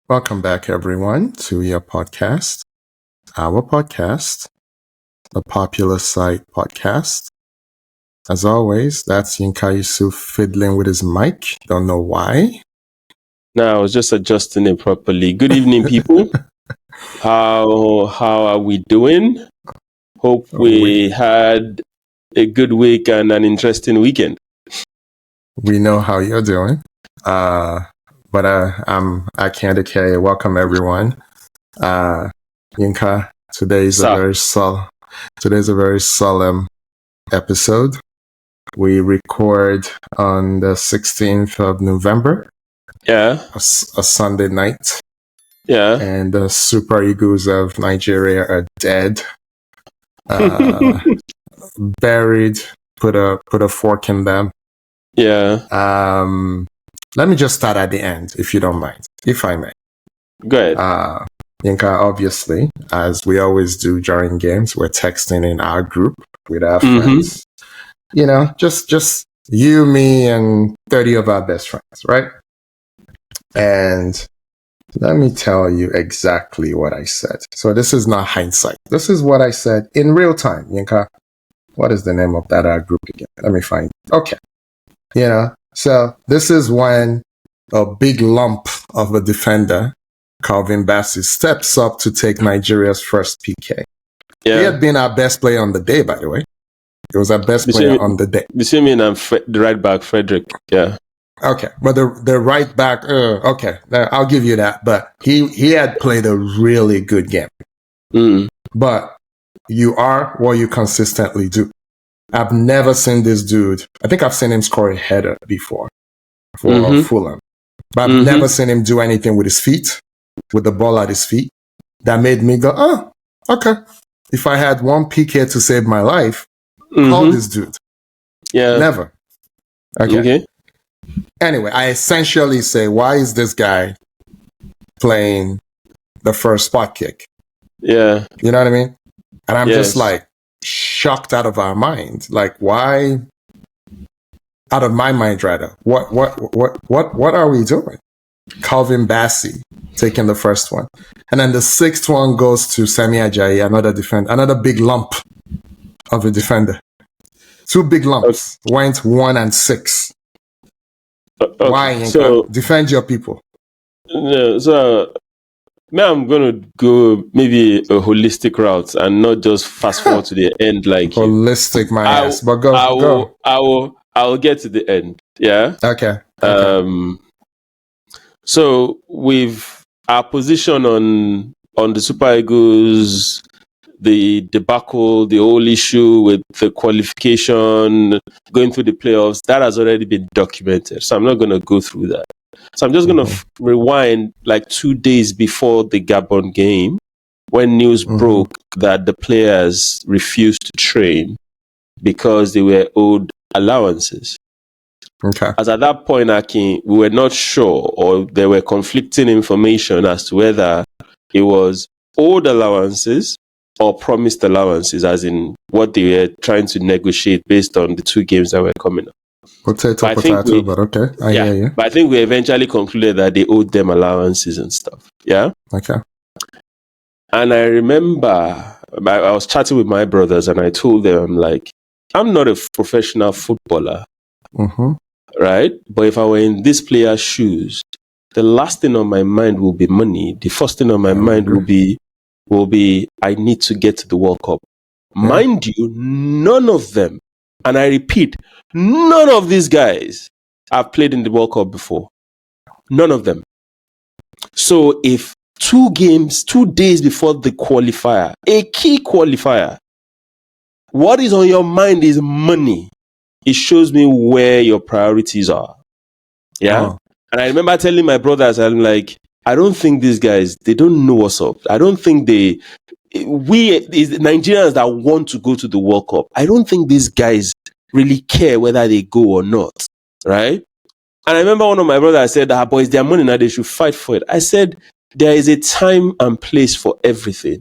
Welcome back, everyone, to your podcast, our podcast, the Popular Site Podcast. As always, that's Yinka Yusuf fiddling with his mic. Don't know why. No, I was just adjusting it properly. Good evening, people. How are we doing? Hope we had a good week and an interesting weekend. We know how you're doing. But I can't decay. Welcome, everyone. Yinka, today's a very solemn episode. We record on the 16th of November. Yeah. A Sunday night. Yeah. And the Super Eagles of Nigeria are dead. Buried. Put a fork in them. Yeah. Let me just start at the end, if you don't mind, if I may. Go ahead. Yinka, obviously, as we always do during games, we're texting in our group with our friends. You know, just you, me, and 30 of our best friends, right? And let me tell you exactly what I said. So this is not hindsight. This is what I said in real time, Yinka. What is the name of that group again? Let me find it. Okay. You know, so this is when a big lump of a defender, Calvin Bassey, steps up to take Nigeria's first PK. Yeah. He had been our best player on the day, by the way. He was our best player on the day. You see me and the right back, Frederick. Yeah. Okay, but the right back, okay, I'll give you that. But he had played a really good game. But you are what you consistently do. I've never seen this dude. I think I've seen him score a header before for Fulham. But I've never seen him do anything with his feet, with the ball at his feet. That made me go, oh, okay. If I had one PK to save my life, call this dude. Yeah. Never. Okay. Anyway, I essentially say, why is this guy playing the first spot kick? Yeah. You know what I mean? And I'm just like shocked out of our mind. Like, why? Out of my mind, rather. What are we doing? Calvin Bassey taking the first one. And then the sixth one goes to Sami Ajayi, another big lump of a defender. Two big lumps went 1 and 6. Okay. Why? So, defend your people. So I'm going to go maybe a holistic route and not just fast forward to the end like holistic, my ass. But go. I will get to the end. Yeah. Okay. So with our position on the Super Eagles, the debacle, the whole issue with the qualification, going through the playoffs, that has already been documented. So I'm not going to go through that. So I'm just going to rewind like 2 days before the Gabon game, when news broke that the players refused to train because they were owed allowances. Okay. As at that point, Akin, we were not sure, or there were conflicting information as to whether it was owed allowances or promised allowances, as in what they were trying to negotiate based on the 2 games that were coming up. Potato, but okay. I hear you. But I think we eventually concluded that they owed them allowances and stuff. Yeah? Okay. And I remember I was chatting with my brothers and I told them, like, I'm not a professional footballer, right? But if I were in this player's shoes, the last thing on my mind will be money. The first thing on my mind will be I need to get to the World Cup. Yeah. Mind you, none of them, and I repeat, none of these guys have played in the World Cup before. None of them. So if 2 days before the qualifier, a key qualifier, what is on your mind is money. It shows me where your priorities are. Yeah. Oh. And I remember telling my brothers, I'm like, I don't think these guys, they don't know what's up. I don't think Nigerians that want to go to the World Cup, I don't think these guys really care whether they go or not. Right? And I remember one of my brothers said, boy, it's their money now, they should fight for it. I said, there is a time and place for everything.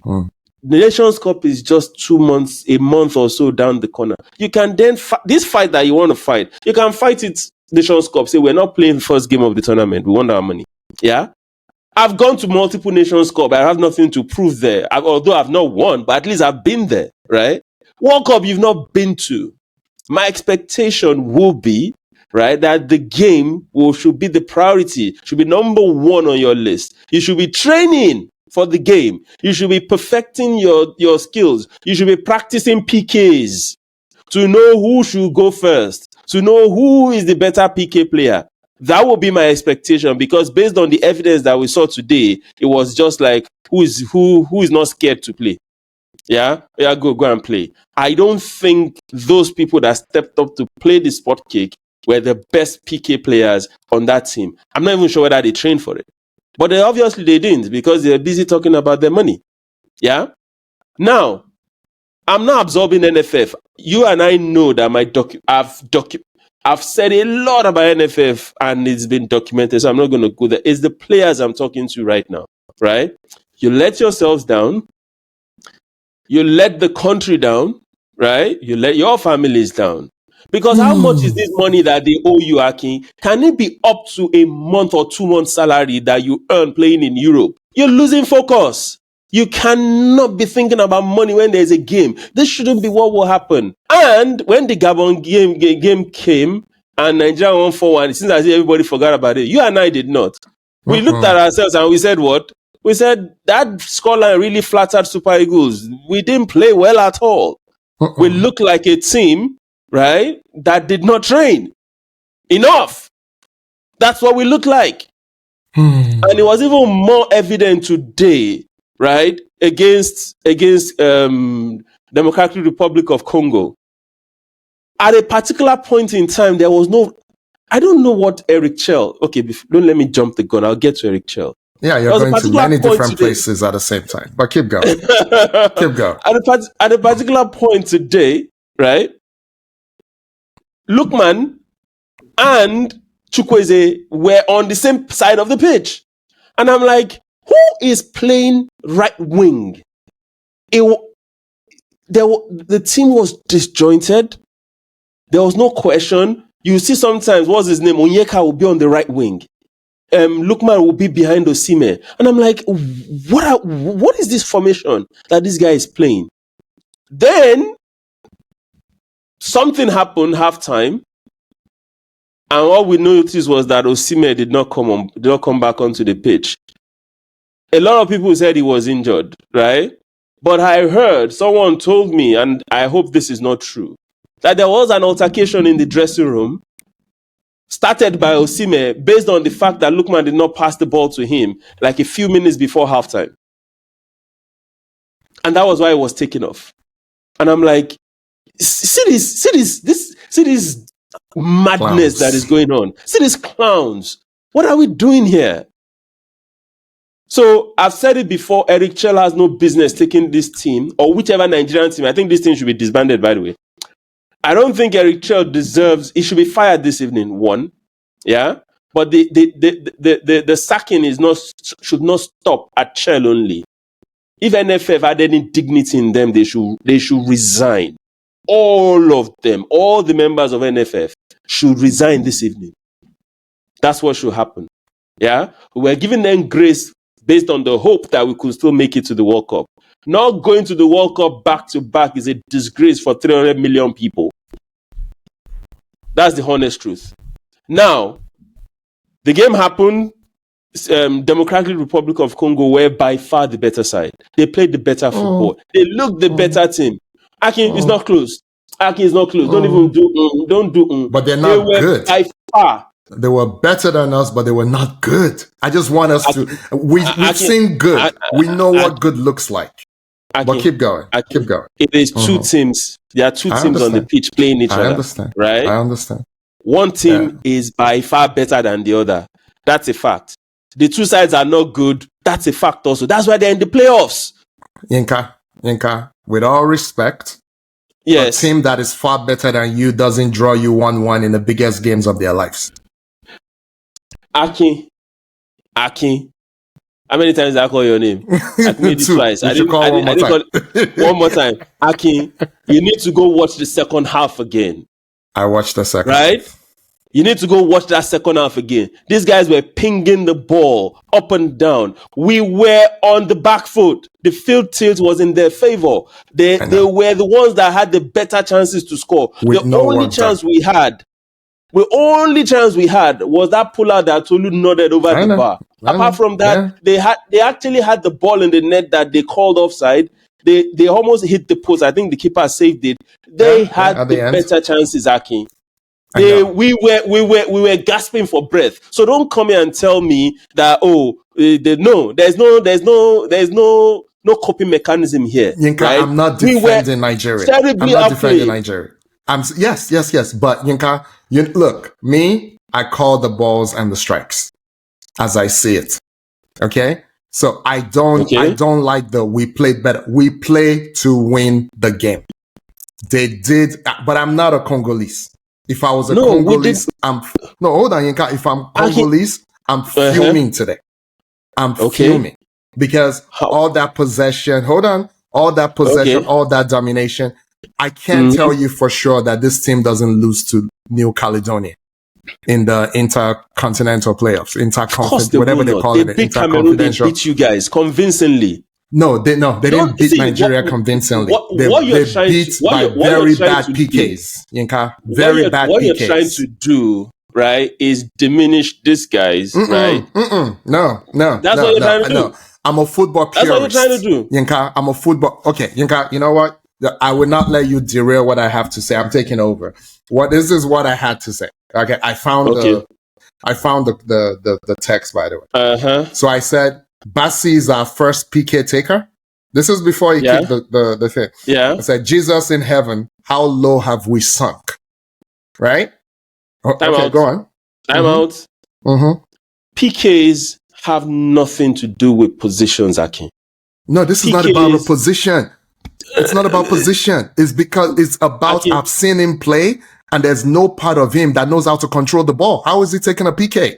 The Nations Cup is just 2 months, a month or so down the corner. You can then, this fight that you want to fight, you can fight it Nations Cup. Say, we're not playing the first game of the tournament. We want our money. Yeah? I've gone to multiple Nations Cup. I have nothing to prove there. Although I've not won, but at least I've been there, right? World Cup you've not been to. My expectation will be, right, that the game should be the priority, should be number one on your list. You should be training for the game. You should be perfecting your skills. You should be practicing PKs to know who should go first, to know who is the better PK player. That will be my expectation, because based on the evidence that we saw today, it was just like who is not scared to play. Yeah, go and play. I don't think those people that stepped up to play the spot kick were the best PK players on that team. I'm not even sure whether they trained for it, but obviously they didn't, because they're busy talking about their money. Yeah. Now, I'm not absorbing NFF. You and I know that I've said a lot about NFF and it's been documented, so I'm not going to go there. It's the players I'm talking to right now, right? You let yourselves down. You let the country down, right? You let your families down. Because how much is this money that they owe you, Akin? Can it be up to a month or 2 months salary that you earn playing in Europe? You're losing focus. You cannot be thinking about money when there's a game. This shouldn't be what will happen. And when the Gabon game came and Nigeria won 4-1, it seems as if everybody forgot about it. You and I did not. We looked at ourselves and we said what? We said that scoreline really flattered Super Eagles. We didn't play well at all. We looked like a team, right, that did not train enough. That's what we looked like. And it was even more evident today, right, against Democratic Republic of Congo. At a particular point in time, there was no, I don't know what Eric Chell, okay, don't let me jump the gun. I'll get to Eric Chell. Yeah, you're going to many different places at the same time. But keep going. Keep going. At a particular point today, right, Lookman and Chukwueze were on the same side of the pitch. And I'm like, who is playing right wing? The team was disjointed. There was no question. You see sometimes, what's his name? Onyeka will be on the right wing. Lookman will be behind Osimhen. And I'm like, what is this formation that this guy is playing? Then something happened halftime, and what we noticed was that Osimhen did not come back onto the pitch. A lot of people said he was injured, right? But I heard, someone told me, and I hope this is not true, that there was an altercation in the dressing room started by Osimhen based on the fact that Lookman did not pass the ball to him like a few minutes before halftime. And that was why it was taken off. And I'm like, see this madness that is going on. See these clowns. What are we doing here? So I've said it before, Eric Chell has no business taking this team, or whichever Nigerian team. I think this team should be disbanded, by the way. I don't think Eric Chell deserves, he should be fired this evening, one. Yeah. But the sacking should not stop at Chell only. If NFF had any dignity in them, they should resign. All of them, all the members of NFF should resign this evening. That's what should happen. Yeah. We're giving them grace based on the hope that we could still make it to the World Cup. Not going to the World Cup back to back is a disgrace for 300 million people. That's the honest truth. Now, the game happened. Democratic Republic of Congo were by far the better side. They played the better football. They looked the better team. Akin is not close. Akin is not close. Don't even do. But they're not good. By far. They were better than us, but they were not good. I just want us to. We've seen good. We know what good looks like. But keep going. Keep going. It is two teams. There are two teams on the pitch playing each other. I understand. Right? I understand. One team is by far better than the other. That's a fact. The two sides are not good. That's a fact also. That's why they're in the playoffs. Yinka, with all respect, yes, a team that is far better than you doesn't draw you 1-1 in the biggest games of their lives. Akin. How many times did I call your name? I made it twice. I didn't call one more time. Akin, you need to go watch the second half again. I watched the second. Right? You need to go watch that second half again. These guys were pinging the ball up and down. We were on the back foot. The field tilt was in their favor. They were the ones that had the better chances to score. The only chance we had was that puller that Tolu nodded over the bar. Apart from that, they actually had the ball in the net that they called offside. They almost hit the post. I think the keeper saved it. They had the better chances, Akin. We were gasping for breath. So don't come here and tell me that there's no coping mechanism here. Yinka, right? I'm not defending Nigeria. Yes. But Yinka, look, I call the balls and the strikes as I see it. Okay? So I don't like we played better. We play to win the game. They did, but I'm not a Congolese. If I was a Congolese, hold on, Yinka. If I'm Congolese, I'm fuming today. I'm fuming because all that possession, all that domination, I can't tell you for sure that this team doesn't lose to New Caledonia in the intercontinental playoffs, whatever they call it. They beat Cameroon, they beat you guys convincingly. No, they didn't beat Nigeria convincingly. They beat by very bad PKs, Yinka. Very bad PKs. What you're trying to do, right, is diminish these guys, right? No. That's what you're trying to do. No. I'm a football purist. That's what you're trying to do. Yinka, I'm a football... Okay, Yinka, you know what? I would not let you derail what I have to say. I'm taking over. This is what I had to say. Okay, I found the text, by the way. So I said... Bassi is our first PK taker. This is before he kicked the thing. Yeah. I said, Jesus in heaven, how low have we sunk? Right? Time out. Go on. Time out. PKs have nothing to do with positions, Akin. No, this is not about a position. It's not about position. It's because it's about I've seen him play and there's no part of him that knows how to control the ball. How is he taking a PK?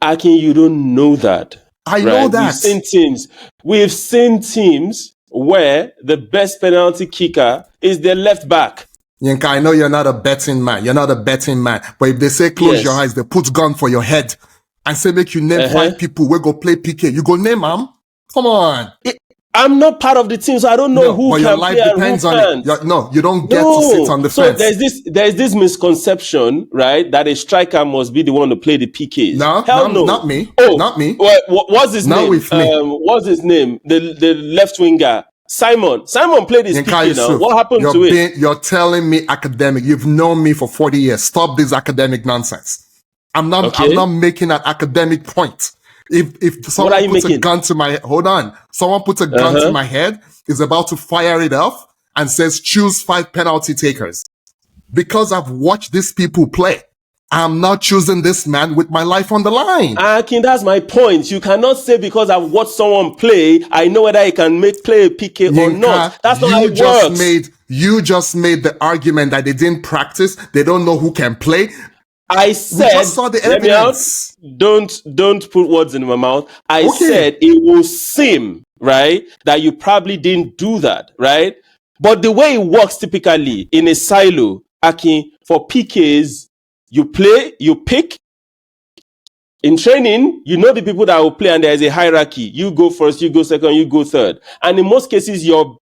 Akin, you don't know that. I know that. We've seen teams where the best penalty kicker is their left back. Yinka, I know you're not a betting man. But if they say close your eyes, they put gun for your head and say make you name 5 people where go play PK. You go name them? Come on. I'm not part of the team, so I don't know who can play and who can't. You don't get to sit on the fence. So there's this misconception, right, that a striker must be the one to play the PKs. No, not me. Not me. What's his name? With me. What's his name? The left winger. Simon played his PK now. What happened to it? You're telling me academic. You've known me for 40 years. Stop this academic nonsense. I'm not making an academic point. If someone puts a gun to my someone puts a gun to my head, is about to fire it off and says choose 5 penalty takers. Because I've watched these people play, I'm not choosing this man with my life on the line. Akin, that's my point. You cannot say because I've watched someone play, I know whether he can play a PK or not. That's not how it works. You just made the argument that they didn't practice, they don't know who can play. I said, we just saw the evidence. Don't put words in my mouth. I said it will seem, right, that you probably didn't do that, right? But the way it works typically in a silo, Akin, for PKs, you play, you pick. In training, you know the people that will play and there is a hierarchy. You go first, you go second, you go third. And in most cases, your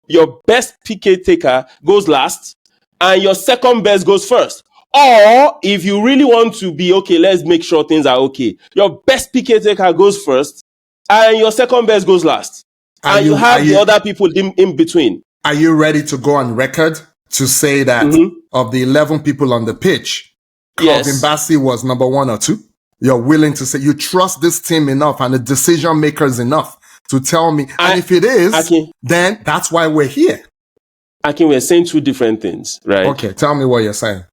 best PK taker goes last and your second best goes first. Or if you really want to be okay, let's make sure things are okay. Your best PK taker goes first and your second best goes last. And you have the other people in between. Are you ready to go on record to say that of the 11 people on the pitch, Calvin Bassey was number 1 or 2? You're willing to say you trust this team enough and the decision makers enough to tell me. And if it is, then that's why we're here. Akin, we're saying 2 different things, right? Okay, tell me what you're saying.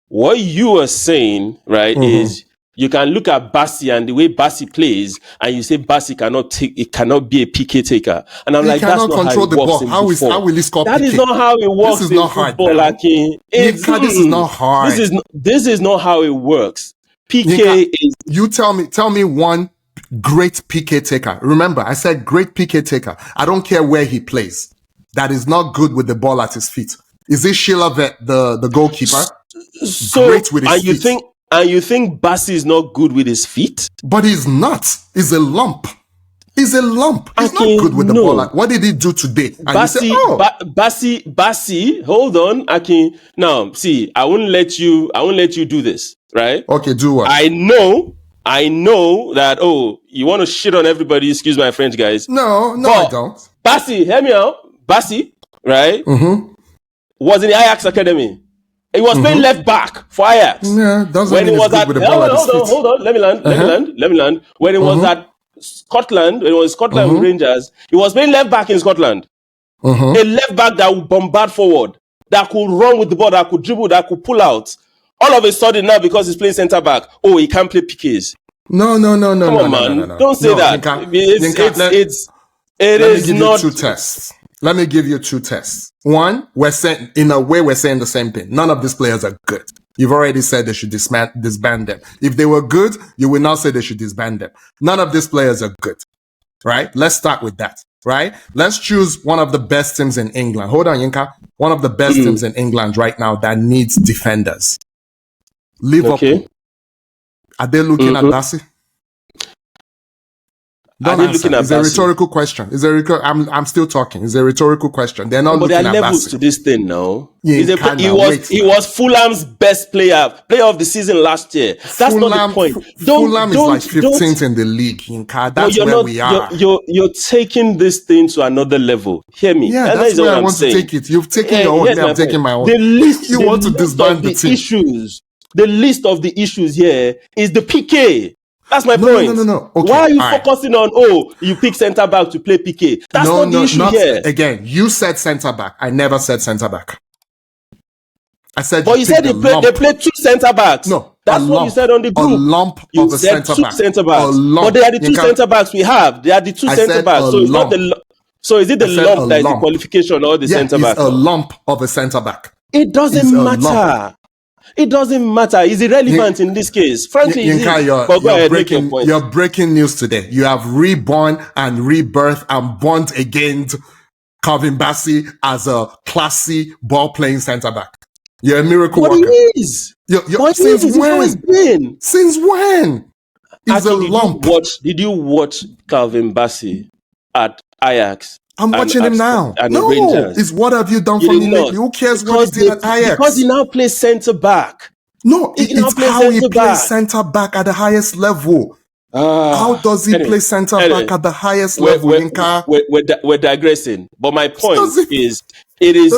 What you are saying, right, is you can look at Bassey and the way Bassey plays, and you say Bassey cannot be a PK taker. And I'm like, that's not how it works in football. How will he score That PK? is not how it works in football, Akin. This is not hard. This is not how it works. PK is... You tell me one great PK taker. Remember, I said great PK taker. I don't care where he plays. That is not good with the ball at his feet. Is it Shilavet, the goalkeeper? So, great with his feet. And you think Bassi is not good with his feet? But he's not. He's a lump. He's a lump. He's not good with the ball. What did he do today? And Bassi, you say, Bassi, hold on, Akin. Now, see, I won't let you do this, right? Okay, do what? I know that, you want to shit on everybody, excuse my French, guys. No, I don't. Bassi, hear me out. Bassi, right? Mm-hmm. Was in the Ajax Academy. He was playing left back for Ajax. Yeah, doesn't mean he's good with the ball at his feet. Hold on. Let me land. When he was at Scotland, with Rangers, he was playing left back in Scotland. A left back that would bombard forward, that could run with the ball, that could dribble, that could pull out. All of a sudden now, because he's playing centre back, he can't play PKs. No. Come on, man. No. Don't say that. Let me give you two tests. One, we're saying the same thing. None of these players are good. You've already said they should disband them. If they were good, you will now say they should disband them. None of these players are good, right? Let's start with that, right? Let's choose one of the best teams in England. Hold on, Yinka. One of the best teams in England right now that needs defenders. Liverpool. Okay. Are they looking at Bassi? Don't answer. It's a rhetorical question. I'm still talking. It's a rhetorical question. They're not looking at Bassi. But there are levels to this thing now. He was Fulham's best player of the season last year. That's not the point. Fulham is like 15th in the league. That's where we are. You're taking this thing to another level. Hear me. Yeah, that's where I want to take it. You've taken your own. I'm taking my own. You want to disband the team. The list of the issues here is the PK. That's my point. No. Okay, why are you focusing on, you pick centre back to play PK? That's not the issue here. Again, you said centre back. I never said centre back. I said, but you said they play two centre backs. No, that's what you said on the group. A lump of a centre back. Centre backs. But they are the two centre backs we have. They are the two centre backs. So it's not the. So is it the lump that is the qualification or the centre back? It's a lump of a centre back. It doesn't matter. It doesn't matter. It's irrelevant in this case. Frankly, you're breaking news today. You have reborn and rebirth and born again Calvin Bassi as a classy ball-playing centre-back. You're a miracle worker. He is. Since when? Since when? He's a lump. Did you watch Calvin Bassi at Ajax? I'm watching him now. No, it's what have you done for me lately? Who cares what he did at Ajax? Because he now plays centre back. No, it's how he plays centre back at the highest level. How does he play centre back at the highest level? We're digressing, but my point is it is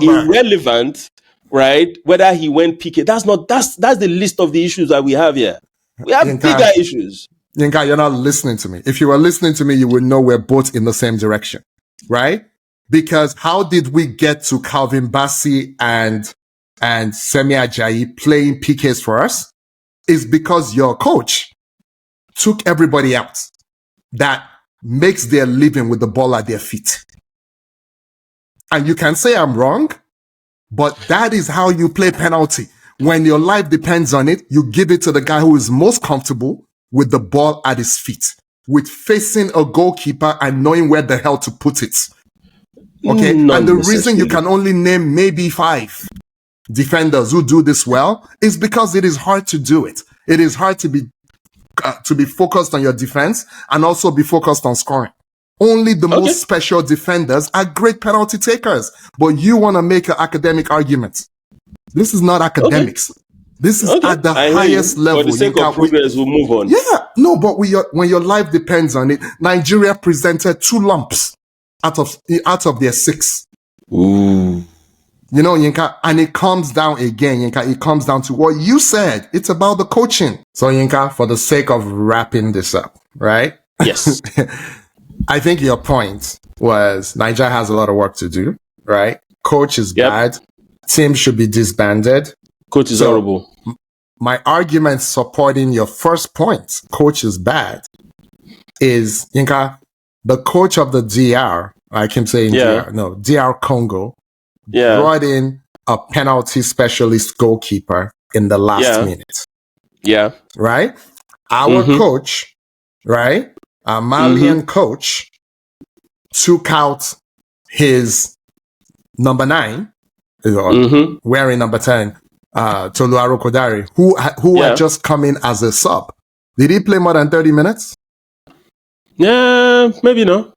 irrelevant, right? Whether he went PK. That's the list of the issues that we have here. We have bigger issues. Yinka, you're not listening to me. If you were listening to me, you would know we're both in the same direction, right? Because how did we get to Calvin Bassi and Semi Ajayi playing PKs for us? Is because your coach took everybody out that makes their living with the ball at their feet. And you can say I'm wrong, but that is how you play penalty. When your life depends on it, you give it to the guy who is most comfortable with the ball at his feet, with facing a goalkeeper and knowing where the hell to put it. Okay? And the reason you can only name maybe 5 defenders who do this well is because it is hard to do it. It is hard to be focused on your defense and also be focused on scoring. Only the most special defenders are great penalty takers. But you want to make an academic argument. This is not academics. This is at the highest level. For the sake of progress, we'll move on. Yeah, no, but when your life depends on it, Nigeria presented 2 lumps out of their 6. Ooh. You know, Yinka, and it comes down again, Yinka, it comes down to what you said. It's about the coaching. So, Yinka, for the sake of wrapping this up, right? Yes. I think your point was Nigeria has a lot of work to do, right? Coach is bad. Team should be disbanded. Coach is horrible. My argument supporting your first point, coach is bad, is, Yinka, the coach of the DR, I can say DR Congo, brought in a penalty specialist goalkeeper in the last minute. Yeah. Right? Our coach, right? Our Malian coach took out his number 9, wearing number 10, Tolu Arokodare, who had just come in as a sub. Did he play more than 30 minutes? Yeah, maybe no.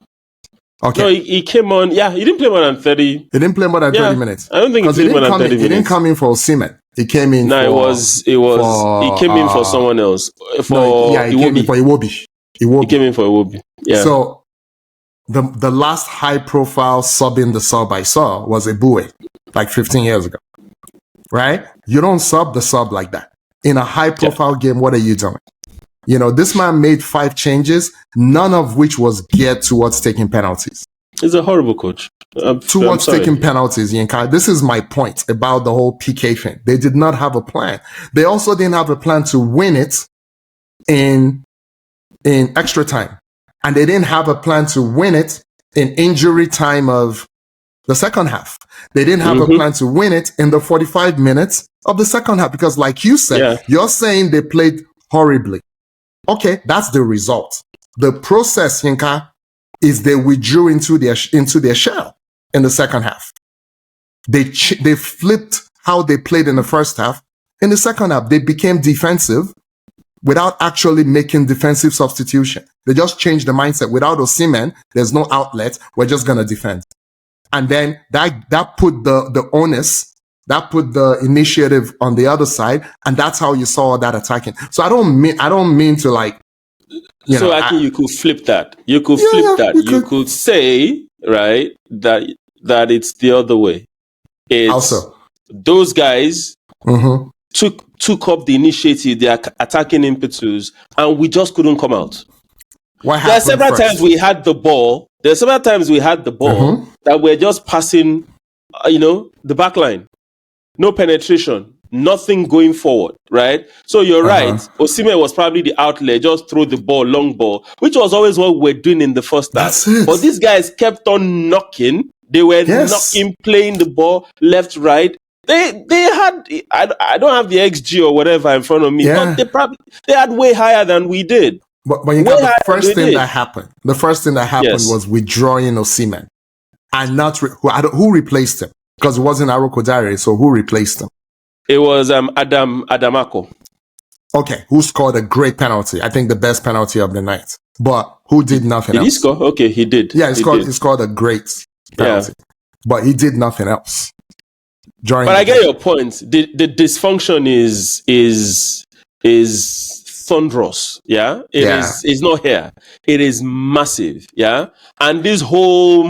Okay. No, he came on. Yeah, he didn't play more than 30. He didn't play more than 30 minutes. I don't think he played more than 30 minutes. He didn't come in for Osimhen. He came in he came in for someone else. He came in for Iwobi. He came in for Iwobi. Yeah. So the last high profile sub in the sub I saw was Ebue, like 15 years ago. Right? You don't sub the sub like that. In a high profile game, what are you doing? You know, this man made 5 changes, none of which was geared towards taking penalties. He's a horrible coach. Towards taking penalties, Yinka. This is my point about the whole PK thing. They did not have a plan. They also didn't have a plan to win it in extra time. And they didn't have a plan to win it in injury time of the second half. They didn't have a plan to win it in the 45 minutes of the second half. Because like you said, you're saying they played horribly. Okay, that's the result. The process, Yinka, is they withdrew into their shell in the second half. They flipped how they played in the first half. In the second half, they became defensive without actually making defensive substitution. They just changed the mindset. Without Osimhen, there's no outlet. We're just going to defend. And then that put the onus, that put the initiative on the other side. And that's how you saw that attacking. So I don't mean to like, I think you could flip that. You could flip that. You could say, right, that it's the other way. It's also those guys took up the initiative, their attacking impetus, and we just couldn't come out. There are several times we had the ball. That we're just passing, the back line. No penetration. Nothing going forward, right? So you're right. Osimhen was probably the outlet, just throw the ball, long ball, which was always what we're doing in the first half. But these guys kept on knocking. They were knocking, playing the ball left, right. They had, I don't have the XG or whatever in front of me, but they had way higher than we did. But you got the first thing that happened was withdrawing Osimhen and not who replaced him, because it wasn't Arokodare. So who replaced him? It was Adamako. Okay, who scored a great penalty? I think the best penalty of the night. But who did nothing else? Did he score? Okay, he did. Yeah, he scored a great penalty. Yeah. But he did nothing else. But I get your point. The dysfunction is thunderous. Yeah, it's not here. It is massive. Yeah, and this whole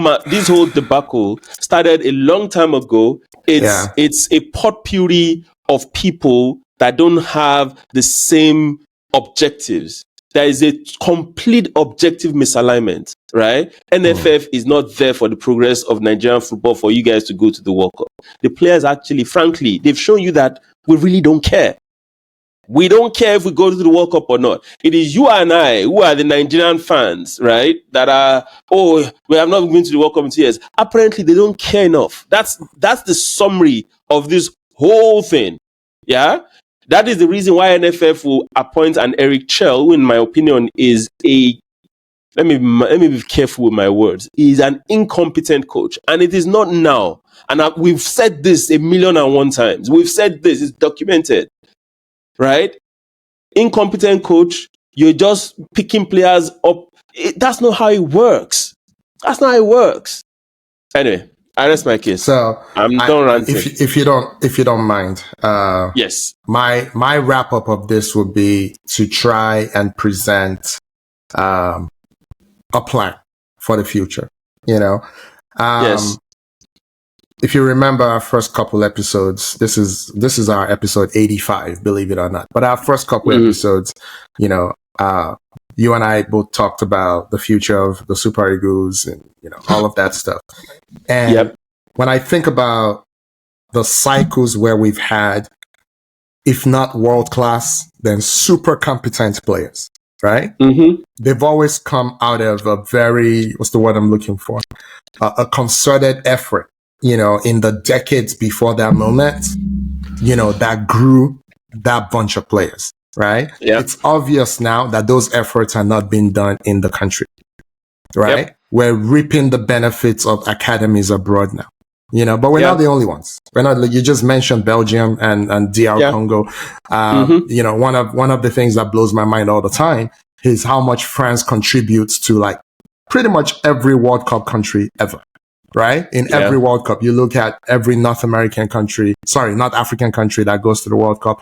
debacle started a long time ago. It's a potpourri of people that don't have the same objectives. There is a complete objective misalignment, right? NFF is not there for the progress of Nigerian football for you guys to go to the World Cup. The players actually, frankly, they've shown you that we really don't care. We don't care if we go to the World Cup or not. It is you and I who are the Nigerian fans, right? That are, we have not been to the World Cup in 2 years. Apparently, they don't care enough. That's the summary of this whole thing. Yeah? That is the reason why NFF will appoint an Eric Chell, who in my opinion is let me be careful with my words. He is an incompetent coach. And it is not now. And we've said this 1,000,001 times. We've said this, it's documented. Right? Incompetent coach, you're just picking players up. That's not how it works. Anyway, I rest my case. So I'm done ranting. If you don't mind, yes. My wrap up of this would be to try and present a plan for the future. Yes. If you remember our first couple episodes, this is our episode 85, believe it or not. But our first couple episodes, you and I both talked about the future of the Super Eagles and, all of that stuff. And when I think about the cycles where we've had, if not world class, then super competent players, right? They've always come out of a very, what's the word I'm looking for? A concerted effort. In the decades before that moment, that grew that bunch of players, right? Yeah. It's obvious now that those efforts are not being done in the country, right? Yep. We're reaping the benefits of academies abroad now. But we're not the only ones. We're not. You just mentioned Belgium and DR Congo. One of the things that blows my mind all the time is how much France contributes to like pretty much every World Cup country ever. Right? In every World Cup, you look at every North African country that goes to the World Cup.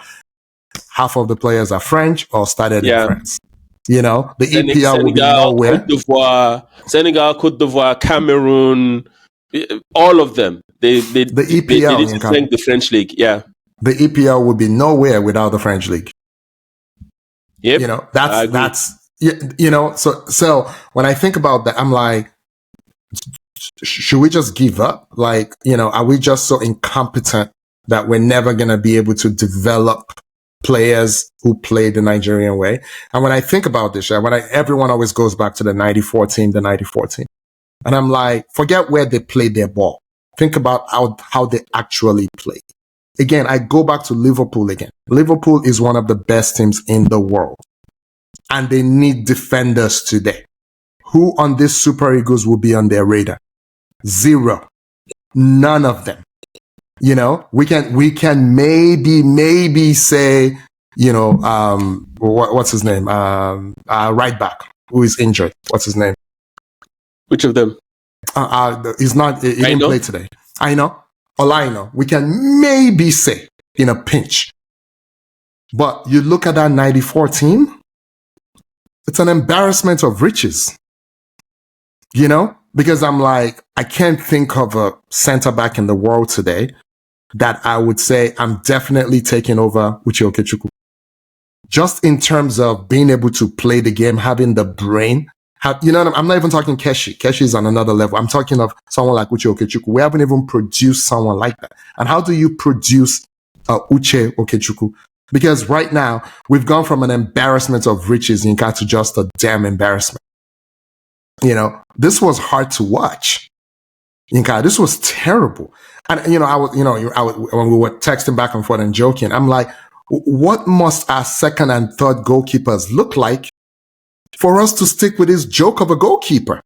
Half of the players are French or started in France. The EPL will be nowhere. Senegal, Cote d'Ivoire, Cameroon, all of them. The EPL, they need to thank the French league. Yeah. The EPL would be nowhere without the French league. Yep. So when I think about that, I'm like, should we just give up? Like, are we just so incompetent that we're never going to be able to develop players who play the Nigerian way? And when I think about this, everyone always goes back to the 94 team. And I'm like, forget where they played their ball. Think about how they actually play. Again, I go back to Liverpool again. Liverpool is one of the best teams in the world. And they need defenders today. Who on this Super Eagles will be on their radar? Zero. None of them. We can maybe say, what's his name? Right back who is injured. What's his name? Which of them? He didn't play today. I know. Olaino. We can maybe say in a pinch. But you look at that 94 team, it's an embarrassment of riches. Because I'm like, I can't think of a center back in the world today that I would say I'm definitely taking over Uche Okechukwu. Just in terms of being able to play the game, having the brain. I'm not even talking Keshi. Keshi is on another level. I'm talking of someone like Uche Okechukwu. We haven't even produced someone like that. And how do you produce Uche Okechukwu? Because right now, we've gone from an embarrassment of riches, Yinka, to just a damn embarrassment. This was hard to watch. Yinka, this was terrible. And, when we were texting back and forth and joking, I'm like, what must our second and third goalkeepers look like for us to stick with this joke of a goalkeeper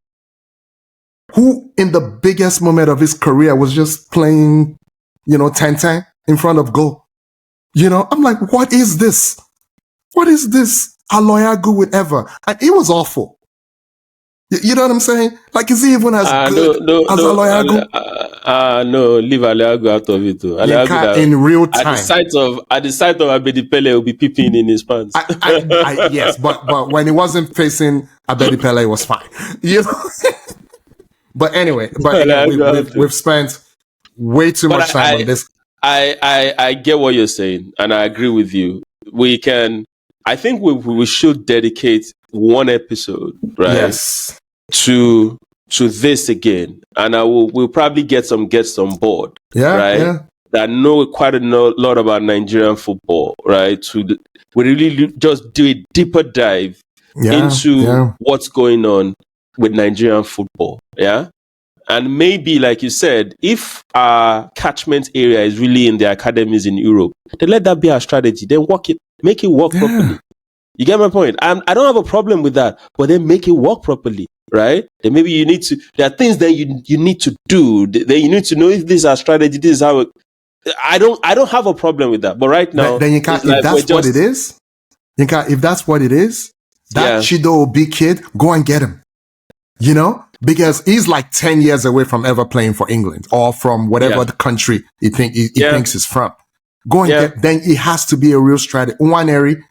who in the biggest moment of his career was just playing, 10-10 in front of goal? I'm like, what is this? What is this? Aloyagu would ever. And it was awful. You know what I'm saying? Like, is he even as good as Aloyagu? No, leave Aloyagu out of it too. In real time. At the sight of Abedi Pele, he'll be peeping in his pants. Yes, but when he wasn't facing Abedi Pele, it was fine. But anyway, we've spent way too much time on this. I get what you're saying, and I agree with you. I think we should dedicate one episode, right? Yes. To this again, and we'll probably get some guests on board, that know quite a lot about Nigerian football, right? We really just do a deeper dive into what's going on with Nigerian football, and maybe, like you said, if our catchment area is really in the academies in Europe, then let that be our strategy. Then make it work properly. You get my point? I don't have a problem with that, but then make it work properly, right? Then maybe there are things that you need to do. Then you need to know if this is our strategy, this is how I don't have a problem with that. But right now, then if that's what it is, that Chido Obi kid, go and get him. Because he's like 10 years away from ever playing for England or from whatever the country he thinks he's from. Go and get, then it has to be a real strategy. Nwaneri,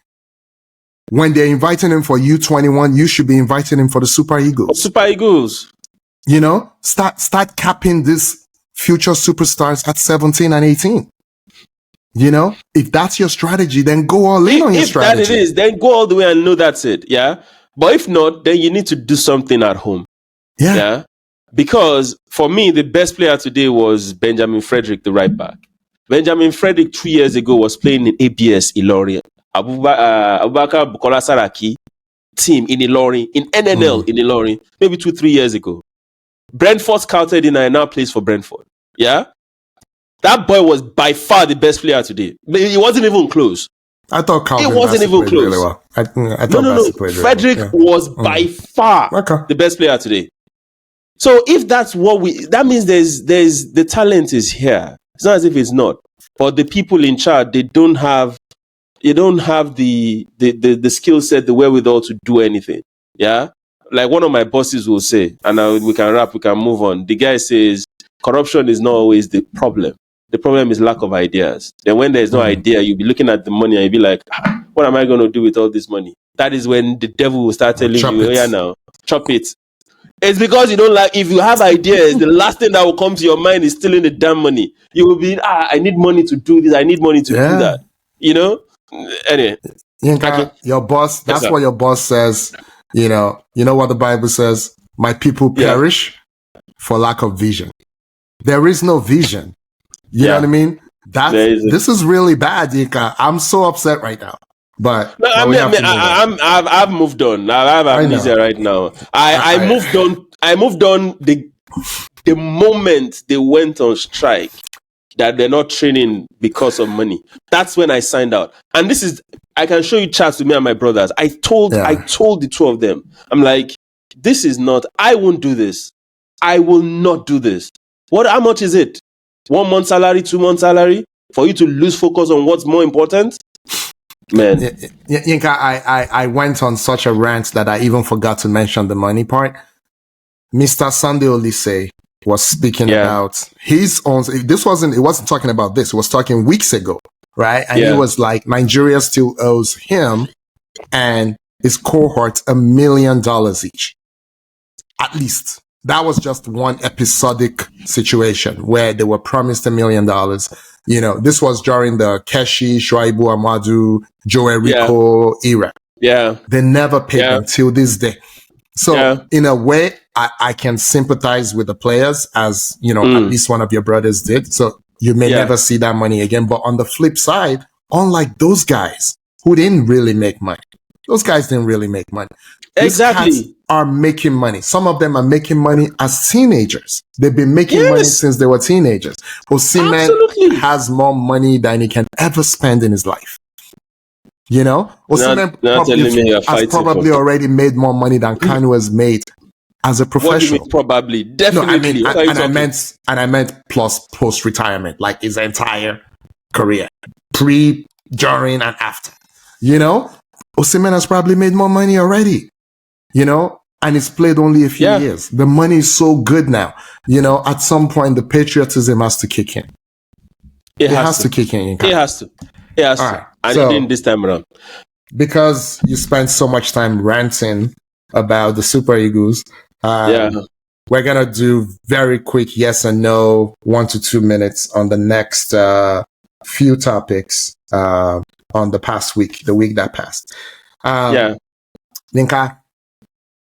when they're inviting him for U21, you should be inviting him for the Super Eagles. Super Eagles. Start capping these future superstars at 17 and 18. If that's your strategy, then go all in on your strategy. If that it is, then go all the way and know that's it. Yeah. But if not, then you need to do something at home. Yeah. Because for me, the best player today was Benjamin Frederick, the right back. Benjamin Frederick 2 years ago was playing in ABS Ilorin. Abubakar Bukola Saraki team in Ilorin, in NNL in Ilorin, maybe 2-3 years ago. Brentford scouted him and now plays for Brentford. Yeah? That boy was by far the best player today. He wasn't even close. I thought Calvin it wasn't even close. Really well. I thought no. Frederick was by far the best player today. So if that's what that means there's the talent is here. It's not as if it's not. But the people in charge, they don't have the skill set, the wherewithal to do anything. Yeah? Like one of my bosses will say, and we can move on. The guy says, corruption is not always the problem. The problem is lack of ideas. Then when there's no idea, you'll be looking at the money and you'll be like, what am I going to do with all this money? That is when the devil will start telling you, oh yeah, now, chop it. It's because you don't like, if you have ideas, the last thing that will come to your mind is stealing the damn money. You will be, I need money to do this. I need money to do that. You know? Anyway. Yinka, your boss, that's what your boss says. You know what the Bible says? My people perish for lack of vision. There is no vision. You know what I mean? This is really bad, Yinka. I'm so upset right now. But no, I've moved on. I have amnesia right now. I moved on. I moved on the moment they went on strike, that they're not training because of money. That's when I signed out. And this is, I can show you chats with me and my brothers. I told the two of them, I'm like, this is not, I won't do this. I will not do this. How much is it? 1 month salary, 2 month salary for you to lose focus on what's more important? Man. Yinka, I went on such a rant that I even forgot to mention the money part. Mr. Sunday Olise was speaking about his own. It wasn't talking about this. It was talking weeks ago, right? And he was like, Nigeria still owes him and his cohort $1 million each. At least. That was just one episodic situation where they were promised $1 million. You know, this was during the Keshi, Shuaibu Amadu, Joe Rico era. Yeah. They never paid them till this day. So in a way, I can sympathize with the players, as, you know, at least one of your brothers did. So you may never see that money again. But on the flip side, unlike those guys who didn't really make money, those guys didn't really make money. Exactly. These cats are making money. Some of them are making money as teenagers. They've been making money since they were teenagers. Osimhen has more money than he can ever spend in his life. You know, Osimhen has probably already made more money than Kanu has made as a professional. What do you mean, probably? Definitely. No, I meant plus post-retirement, like his entire career, pre, during, and after. You know, Osimhen has probably made more money already. You know, and it's played only a few years. The money is so good now. You know, at some point, the patriotism has to kick in. It has to kick in. It has to. It has to. Right. And it didn't this time around. Because you spent so much time ranting about the Super Eagles, we're going to do very quick yes and no, 1 to 2 minutes on the next few topics on the past week, the week that passed. Niko,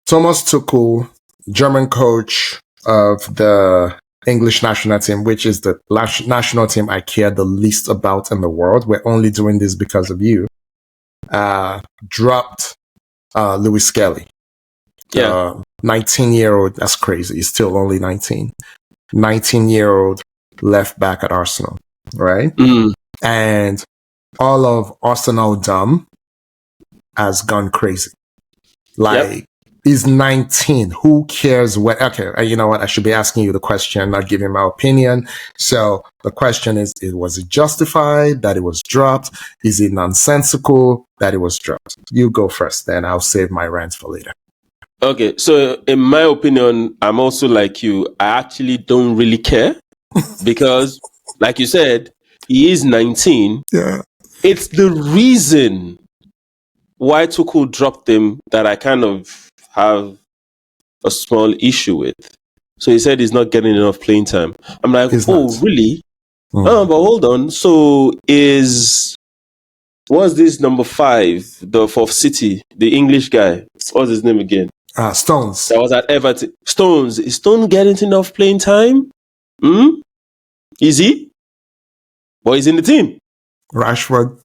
Thomas Tuchel, German coach of the English national team, which is the national team I care the least about in the world. We're only doing this because of you. Dropped Lewis-Skelly. 19-year-old, that's crazy. He's still only 19. 19-year-old left back at Arsenal, right? And all of Arsenal dumb has gone crazy. Like, he's 19. Who cares what? Okay, you know what? I should be asking you the question, not giving my opinion. So the question is, was it justified that it was dropped? Is it nonsensical that it was dropped? You go first, then I'll save my rant for later. Okay, so in my opinion, I'm also like you. I actually don't really care because, like you said, he is 19. Yeah. It's the reason why Tuchel dropped him that I kind of have a small issue with. So he said he's not getting enough playing time. I'm like, really? But hold on. So what's this number 5, the for City, the English guy? What's his name again? Stones. That was at Everton. Stones. Is Stone getting enough playing time? Is he? But he's in the team. Rashford.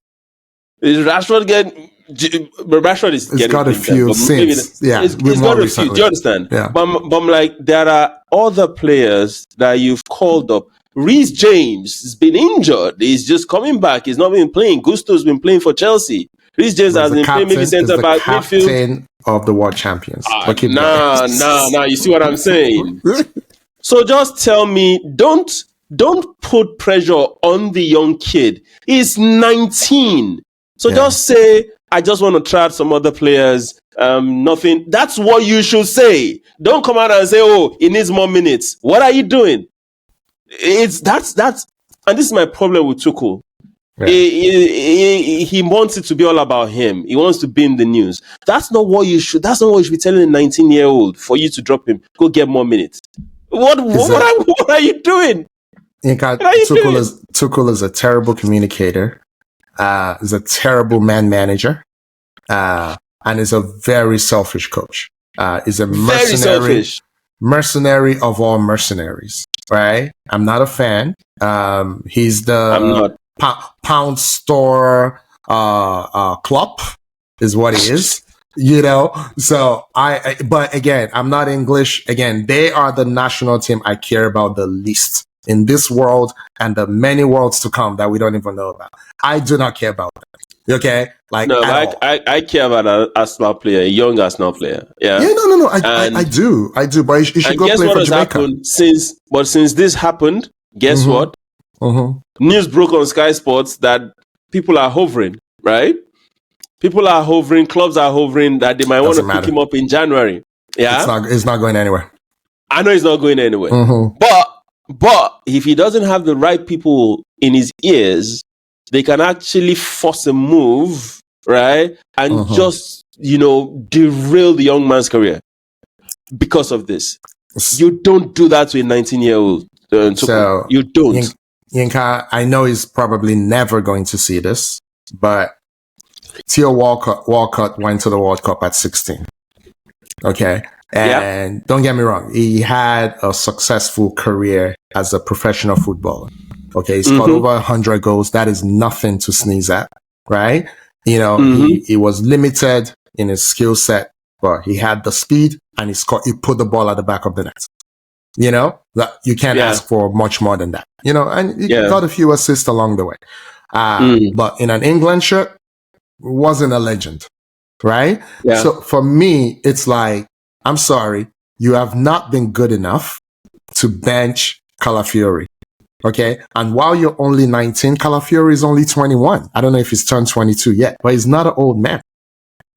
Is Rashford getting... Rashford is getting got a few since. He's got a few. Do you understand? Yeah. But I'm like, there are other players that you've called up. Reece James has been injured. He's just coming back. He's not been playing. Gusto's been playing for Chelsea. Reece James has been playing maybe centre back, midfield. of the world champions. Nah. You see what I'm saying? So just tell me, don't put pressure on the young kid. He's 19. So just say, I just want to try out some other players. Nothing. That's what you should say. Don't come out and say, oh, he needs more minutes. What are you doing? That's and this is my problem with Tuchel. Yeah. He wants it to be all about him. He wants to be in the news. That's not what you should be telling a 19-year-old for you to drop him. Go get more minutes. What are you doing? Tuchel is a terrible communicator. Is a terrible man manager. And is a very selfish coach. Is a mercenary of all mercenaries. Right? I'm not a fan. He's the pound store Klopp is what he is. So but again, I'm not English. Again, they are the national team I care about the least in this world and the many worlds to come that we don't even know about. I do not care about them. Okay? I care about an Arsenal player, a young Arsenal player. Yeah. Yeah, no. I do. But you should go play for Jamaica. Since this happened, guess what? News broke on Sky Sports that people are hovering, right? People are hovering, clubs are hovering that they might want to pick him up in January. Yeah. It's not going anywhere. I know it's not going anywhere. But if he doesn't have the right people in his ears, they can actually force a move, right? And just, derail the young man's career because of this. You don't do that to a 19-year-old. So you don't. Yinka, I know he's probably never going to see this, but Theo Walcott went to the World Cup at 16. Okay? And don't get me wrong, he had a successful career as a professional footballer. Okay, he scored over 100 goals. That is nothing to sneeze at, right? He was limited in his skill set, but he had the speed and he put the ball at the back of the net. You can't ask for much more than that. And he got a few assists along the way. But in an England shirt, wasn't a legend, right? Yeah. So for me, it's like, I'm sorry, you have not been good enough to bench Calafiori. Okay. And while you're only 19, Calafiori is only 21. I don't know if he's turned 22 yet, but he's not an old man.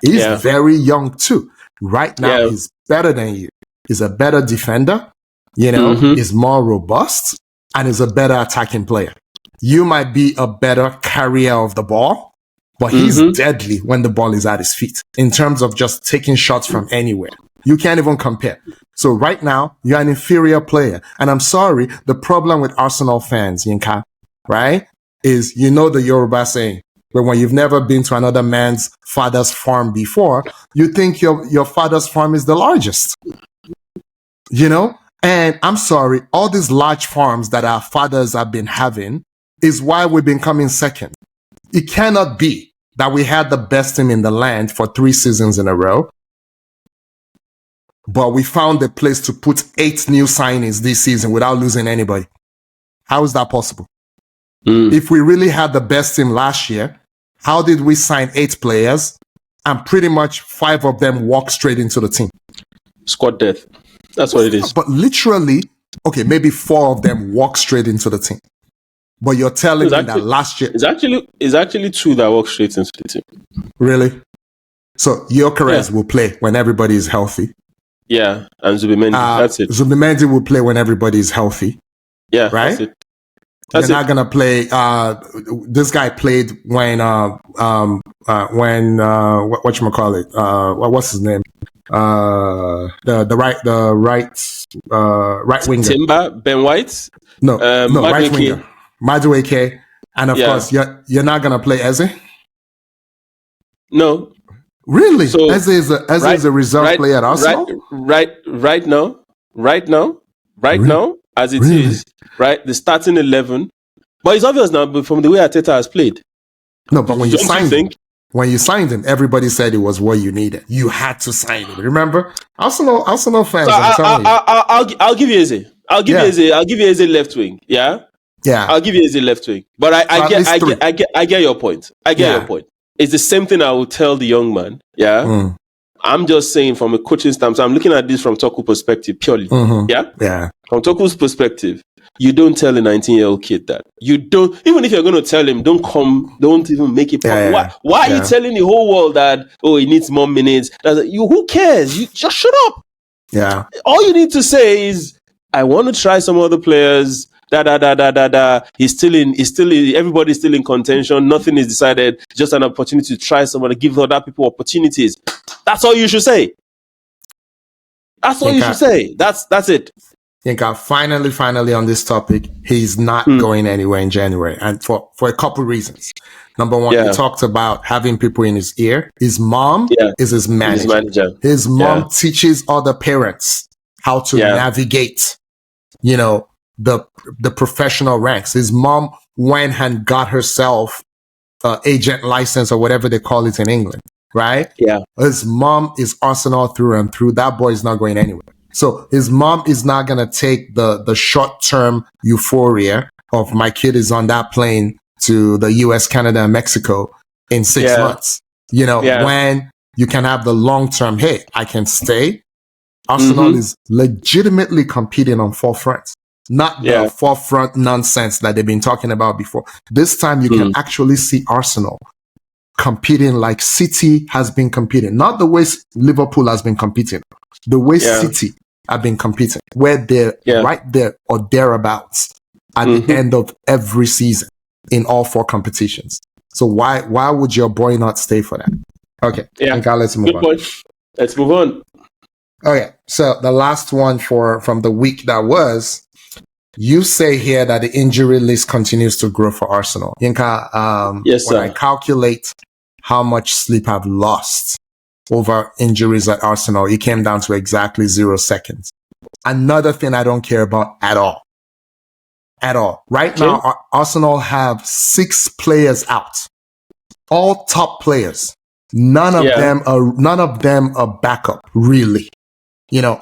He's very young too. Right now, he's better than you. He's a better defender, he's more robust, and is a better attacking player. You might be a better carrier of the ball, but he's deadly when the ball is at his feet in terms of just taking shots from anywhere. You can't even compare. So right now, you're an inferior player. And I'm sorry, the problem with Arsenal fans, Yinka, right, is the Yoruba saying, but when you've never been to another man's father's farm before, you think your father's farm is the largest. And I'm sorry, all these large farms that our fathers have been having is why we've been coming second. It cannot be that we had the best team in the land for 3 seasons in a row, but we found a place to put 8 new signings this season without losing anybody. How is that possible? If we really had the best team last year, how did we sign 8 players and pretty much 5 of them walk straight into the team? Squad depth. That's what it is. But literally, okay, maybe 4 of them walk straight into the team. But you're telling me that last year... It's actually 2 that walk straight into the team. Really? So Gyökeres will play when everybody is healthy. Yeah, and Zubimendi. That's it. Zubimendi will play when everybody is healthy. Yeah, right. That's it. They're not gonna play. This guy played when whatchamacallit? What's his name? The right winger. Timber, Ben White. No, right winger. Madueke, and of course you're not gonna play Eze. No. Really? So Eze is a reserve player at Arsenal? Right now, as it is, right? The starting 11. But it's obvious now from the way Arteta has played. No, but when you signed him, everybody said it was what you needed. You had to sign him. Remember? Arsenal fans, I'll give you Eze. I'll give you Eze left wing. Yeah? Yeah. I'll give you Eze left wing. But I get your point. I get your point. It's the same thing I will tell the young man. Yeah. I'm just saying from a coaching standpoint, I'm looking at this from Tuchel perspective purely. Yeah? Yeah. From Tuchel's perspective, you don't tell a 19-year-old kid that. You don't, even if you're going to tell him, don't even make it public. Why are you telling the whole world that, oh, he needs more minutes? Who cares? You just shut up. Yeah. All you need to say is, I want to try some other players. He's still in, everybody's still in contention. Nothing is decided. Just an opportunity to try someone, to give other people opportunities. That's all you should say. That's all you should say. That's it. Yinka, finally on this topic, he's not going anywhere in January. And for a couple reasons. Number one, he talked about having people in his ear. His mom is his manager. His mom teaches other parents how to navigate, the professional ranks. His mom went and got herself agent license or whatever they call it in England, right? Yeah. His mom is Arsenal through and through. That boy is not going anywhere. So his mom is not going to take the short-term euphoria of my kid is on that plane to the US, Canada, and Mexico in 6 months. When you can have the long-term, hey, I can stay. Arsenal is legitimately competing on four fronts. Not the forefront nonsense that they've been talking about before. This time you can actually see Arsenal competing like City has been competing. Not the way Liverpool has been competing. The way City have been competing. Where they're right there or thereabouts at the end of every season in all four competitions. So why would your boy not stay for that? Okay. Yeah. Let's move on. Let's move on. Okay. So the last one from the week that was, you say here that the injury list continues to grow for Arsenal. Yinka, when I calculate how much sleep I've lost over injuries at Arsenal, it came down to exactly 0 seconds. Another thing I don't care about at all. At all. Right now, Arsenal have 6 players out. All top players. None of them are backup, really.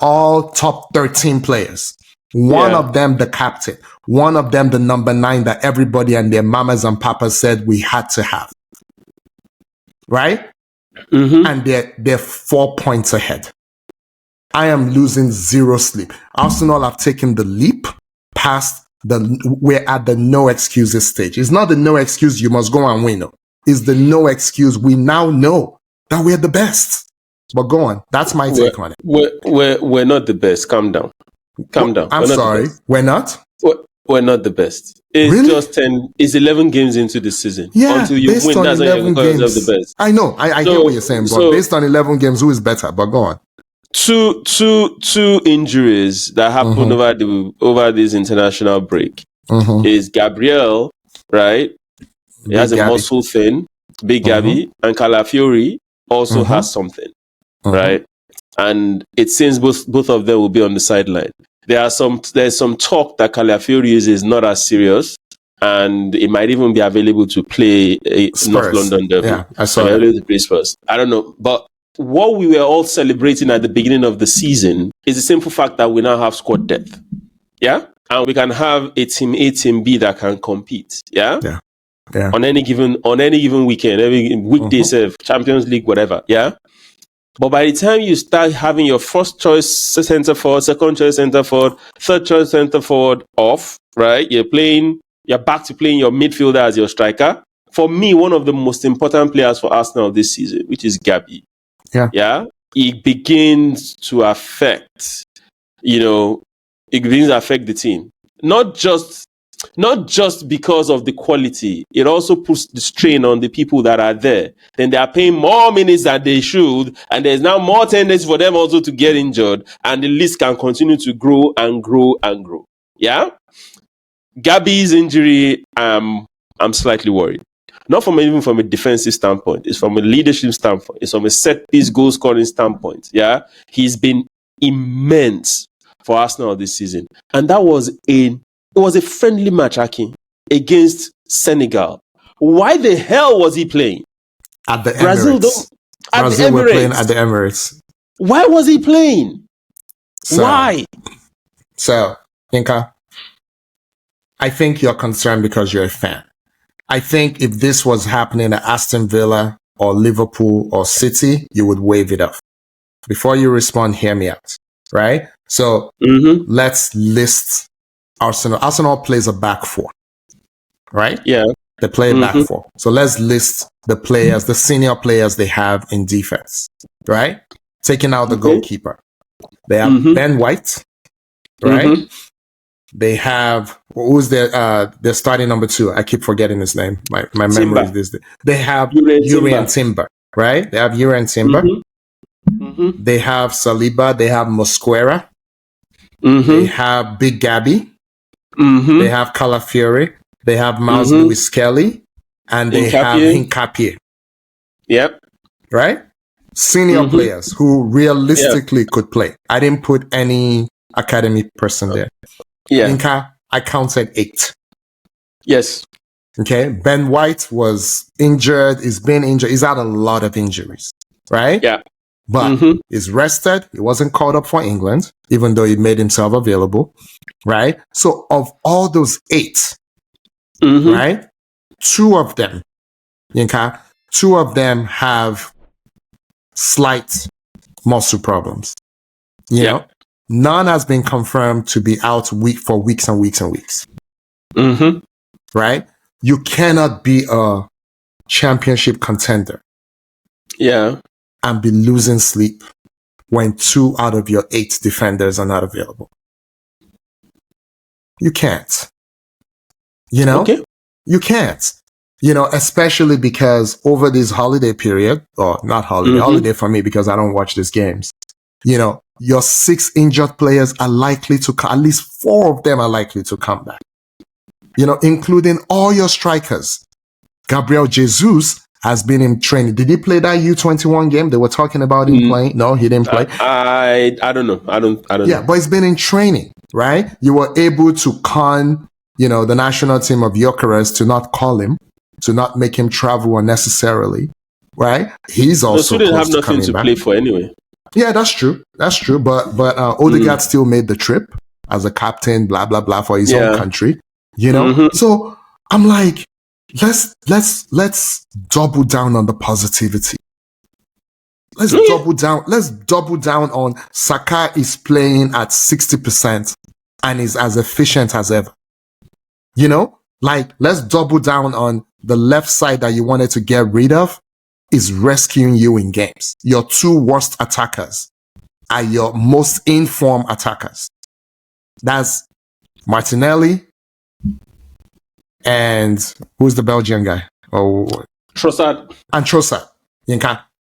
All top 13 players. One of them, the captain. One of them, the number 9 that everybody and their mamas and papas said we had to have. Right? And they're 4 points ahead. I am losing 0 sleep. Arsenal have taken the leap past we're at the no excuses stage. It's not the no excuse you must go and win. No. It's the no excuse. We now know that we're the best. But go on. That's my take on it. We're not the best. Calm down. I'm sorry. We're not? We're not the best. It's really? Just 10. It's 11 games into the season. Yeah, until you based win, on that's 11 games. The best. I know. I hear what you're saying, but based on 11 games, who is better? But go on. Two injuries that happened over this international break is Gabriel, right? He has a muscle thing, Big Gabby, and Calafiori also has something, right? And it seems both of them will be on the sideline. There's some talk that Calafiori is not as serious, and it might even be available to play North London derby. Yeah, I saw that. To play Spurs. I don't know, but what we were all celebrating at the beginning of the season is the simple fact that we now have squad depth. Yeah, and we can have a team A, team B that can compete. Yeah. On any given weekend, every weekday, Champions League, whatever. Yeah. But by the time you start having your first choice center forward, second choice center forward, third choice center forward off, right? You're back to playing your midfielder as your striker. For me, one of the most important players for Arsenal this season, which is Gabby. Yeah. It begins to affect, the team. Not just because of the quality, it also puts the strain on the people that are there. Then they are paying more minutes than they should, and there's now more tendency for them also to get injured, and the list can continue to grow and grow and grow. Yeah? Gabby's injury, I'm slightly worried. Not even from a defensive standpoint, it's from a leadership standpoint, it's from a set-piece goal-scoring standpoint. Yeah? He's been immense for Arsenal this season. And that was it was a friendly match, Aki, against Senegal. Why the hell was he playing? At the Emirates. Brazil were playing at the Emirates. Why was he playing? Why? So, Yinka, I think you're concerned because you're a fan. I think if this was happening at Aston Villa or Liverpool or City, you would wave it off. before you respond, hear me out, right? So let's list Arsenal. Arsenal plays a back four, right? Yeah. They play a back four. So let's list the players, the senior players they have in defense, right? Taking out the goalkeeper. They have Ben White, right? They have, who's their starting number 2? I keep forgetting his name. My memory is this. They have Urian Timber, right? They have Urian Timber. They have Saliba. They have Mosquera. They have Big Gabby. They have Calafiori. They have Miles Lewis-Skelly. And they have Hincapié. Yep. Right? Senior players who realistically could play. I didn't put any academy person there. Yeah. Inca, I counted 8. Yes. Okay. Ben White was injured. He's been injured. He's had a lot of injuries. Right? Yeah. But he's rested. He wasn't called up for England, even though he made himself available. Right? So of all those 8, right? 2 of them, Yinka, 2 of them have slight muscle problems. You know? None has been confirmed to be out for weeks and weeks and weeks. Right? You cannot be a championship contender. Yeah. And be losing sleep when 2 out of your 8 defenders are not available. You can't. You know? Okay. You can't. You know, especially because over this holiday period, or not holiday, holiday for me because I don't watch these games. You know, your 6 injured players are likely to at least 4 of them are likely to come back. You know, including all your strikers. Gabriel Jesus has been in training. Did he play that U21 game? They were talking about him playing. No, he didn't play. I don't know. I don't know. Yeah, but he's been in training, right? You were able to con, you know, the national team of Gyökeres to not call him, to not make him travel unnecessarily, right? He's also didn't close have nothing to play for anyway. Yeah, that's true. That's true. But Odegaard still made the trip as a captain, blah blah blah, for his own country. You know, so I'm like, let's double down on the positivity. Let's double down. Let's double down on Saka is playing at 60% and is as efficient as ever. You know, like let's double down on the left side that you wanted to get rid of is rescuing you in games. Your 2 worst attackers are your most informed attackers. That's Martinelli and who's the Belgian guy? Oh, Trossard. And Trossard.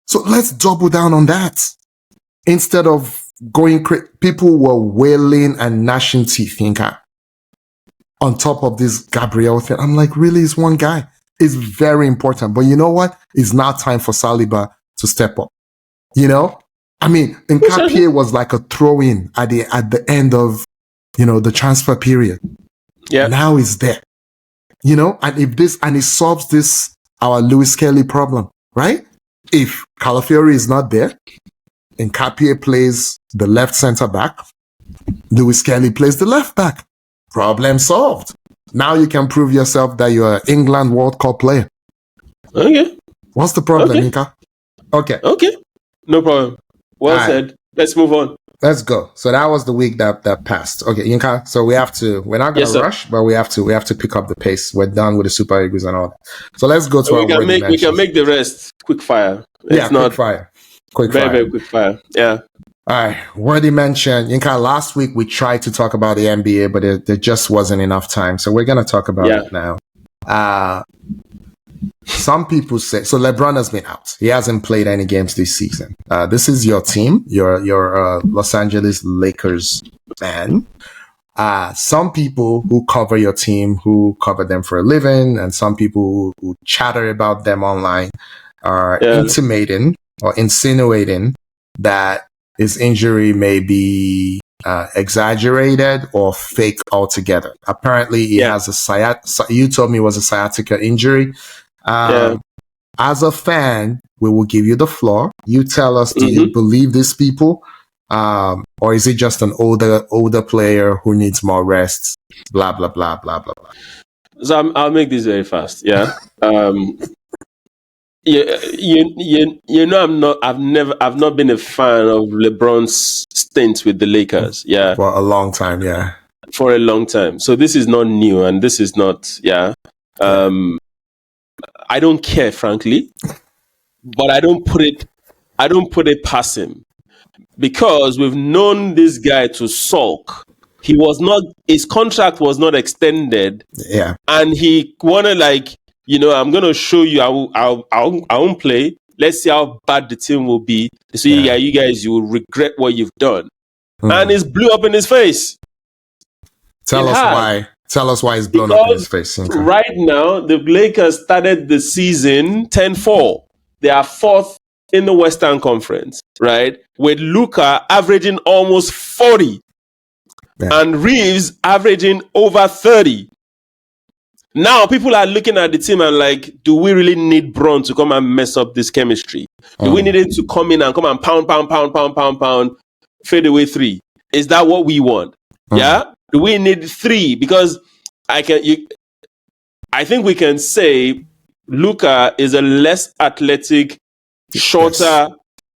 So let's double down on that. Instead of going people were wailing and gnashing teeth, on top of this Gabriel thing. I'm like, really, it's one guy. It's very important. But you know what? It's now time for Saliba to step up. You know? I mean, Hincapié was like a throw-in at the end of, you know, the transfer period. Yeah. Now he's there. You know? And it solves this, our Lewis-Skelly problem, right? If Calafiori is not there, Hincapié plays the left center back, Lewis-Skelly plays the left back. Problem solved. Now you can prove yourself that you're an England World Cup player. Okay. What's the problem, Nika? Okay. Okay. No problem. Well said. Let's move on. Let's go. So that was the week that passed. Okay, Yinka. So we're not going to rush, but we have to pick up the pace. We're done with the Super Eagles and all that. So let's go to we can make the rest quick fire. Quick fire. Very quick fire. Yeah. All right. Worthy mention. Yinka, last week we tried to talk about the NBA, but there just wasn't enough time. So we're going to talk about it now. Some people say, so LeBron has been out. He hasn't played any games this season. This is your team. You're Los Angeles Lakers fan. Some people who cover your team, who cover them for a living, and some people who chatter about them online are intimating or insinuating that his injury may be exaggerated or fake altogether. Apparently, he has you told me it was a sciatica injury. As a fan, we will give you the floor. You tell us, do you believe these people? Or is it just an older player who needs more rest? Blah, blah, blah, blah, blah, blah. So I'll make this very fast. Yeah. I've not been a fan of LeBron's stint with the Lakers. Yeah. For a long time, yeah. For a long time. So this is not new, and this is not, I don't care, frankly, but I don't put it past him, because we've known this guy to sulk. His contract was not extended. Yeah. And he wanted, I'm going to show you, I won't play. Let's see how bad the team will be. So you guys, you will regret what you've done. And it's blew up in his face. Tell us why it's blown up in his face. Okay. Right now, the Lakers started the season 10-4. They are 4th in the Western Conference, right? With Luka averaging almost 40 and Reeves averaging over 30. Now, people are looking at the team and like, do we really need Bron to come and mess up this chemistry? Do we need him to come in and pound, fade away 3? Is that what we want? Yeah? Do we need 3? Because I think we can say Luka is a less athletic, shorter,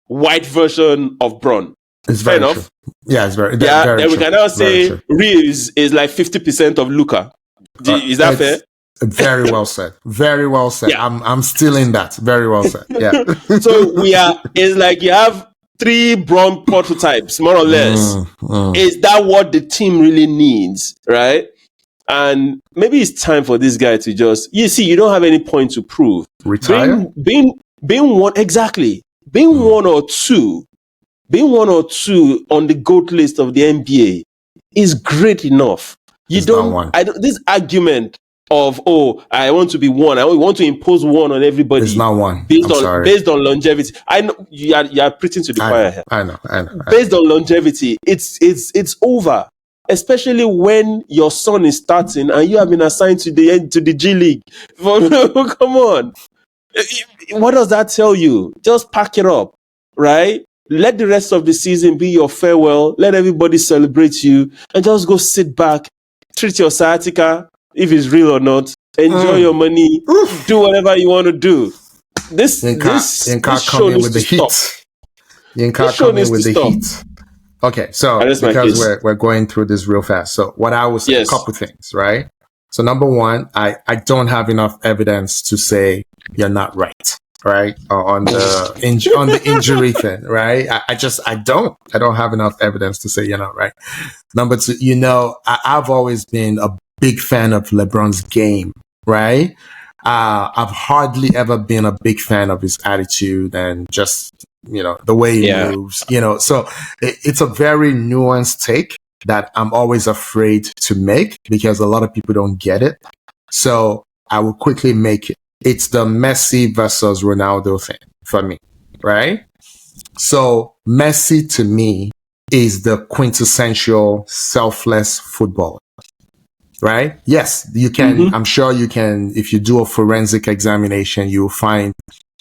white version of Bron. It's fair enough. True. Yeah, it's very very then true. We can now say Reeves is like 50% of Luka. Is that fair? Very well said. Very well said. Yeah. I'm still in that. Very well said. Yeah. So it's like you have 3 Bron prototypes, more or less. Is that what the team really needs, right? And maybe it's time for this guy to just, you don't have any point to prove. Retire? Being one, exactly. Being one or two on the GOAT list of the NBA is great enough. This argument of, I want to be one, I want to impose one on everybody. It's not one. Based on longevity. I know you are preaching to the choir here. I know. Based on longevity, it's over. Especially when your son is starting and you have been assigned to the G League. Come on. What does that tell you? Just pack it up, right? Let the rest of the season be your farewell. Let everybody celebrate you and just go sit back, treat your sciatica, if it's real or not. Enjoy your money. Do whatever you want to do. This show needs to stop. Okay, so because we're going through this real fast. So what I was a couple things, right? So number one, I don't have enough evidence to say you're not right, right? On the injury thing, right? I don't have enough evidence to say you're not right. Number two, I've always been a big fan of LeBron's game, right? I've hardly ever been a big fan of his attitude and just, the way he moves, so it's a very nuanced take that I'm always afraid to make because a lot of people don't get it. So I will quickly make it. It's the Messi versus Ronaldo thing for me, right? So Messi to me is the quintessential selfless footballer, right? Yes, you can, I'm sure you can, if you do a forensic examination, you'll find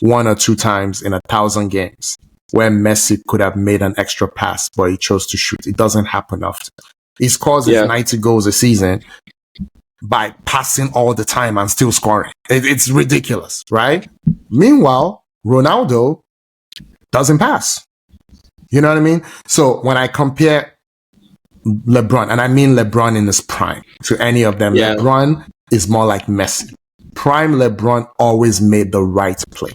1 or 2 times in 1,000 games where Messi could have made an extra pass, but he chose to shoot. It doesn't happen often. He scores 90 goals a season by passing all the time and still scoring. It's ridiculous, right? Meanwhile, Ronaldo doesn't pass. You know what I mean? So when I compare LeBron, and I mean LeBron in his prime, to any of them, LeBron is more like Messi. Prime LeBron always made the right play,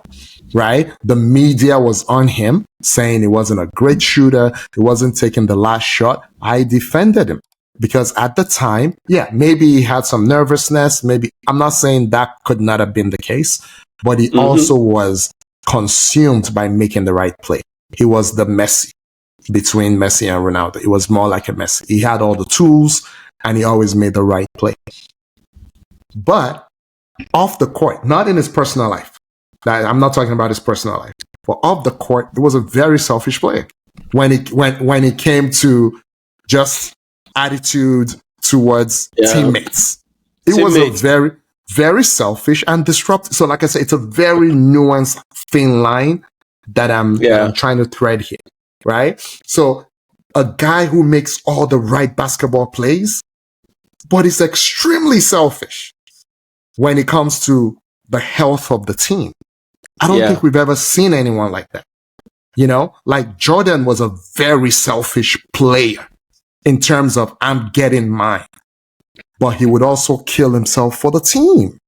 right? The media was on him saying he wasn't a great shooter. He wasn't taking the last shot. I defended him because at the time, maybe he had some nervousness. Maybe I'm not saying that could not have been the case, but he also was consumed by making the right play. He was the Messi between Messi and Ronaldo. It was more like a Messi. He had all the tools and he always made the right play. But off the court, not in his personal life. I'm not talking about his personal life, but off the court, it was a very selfish play. When it came to just attitude towards teammates, it was a very, very selfish and disruptive. So, like I said, it's a very nuanced, thin line that I'm trying to thread here, right? So, a guy who makes all the right basketball plays, but is extremely selfish when it comes to the health of the team. I don't think we've ever seen anyone like that. Like Jordan was a very selfish player in terms of I'm getting mine, but he would also kill himself for the team.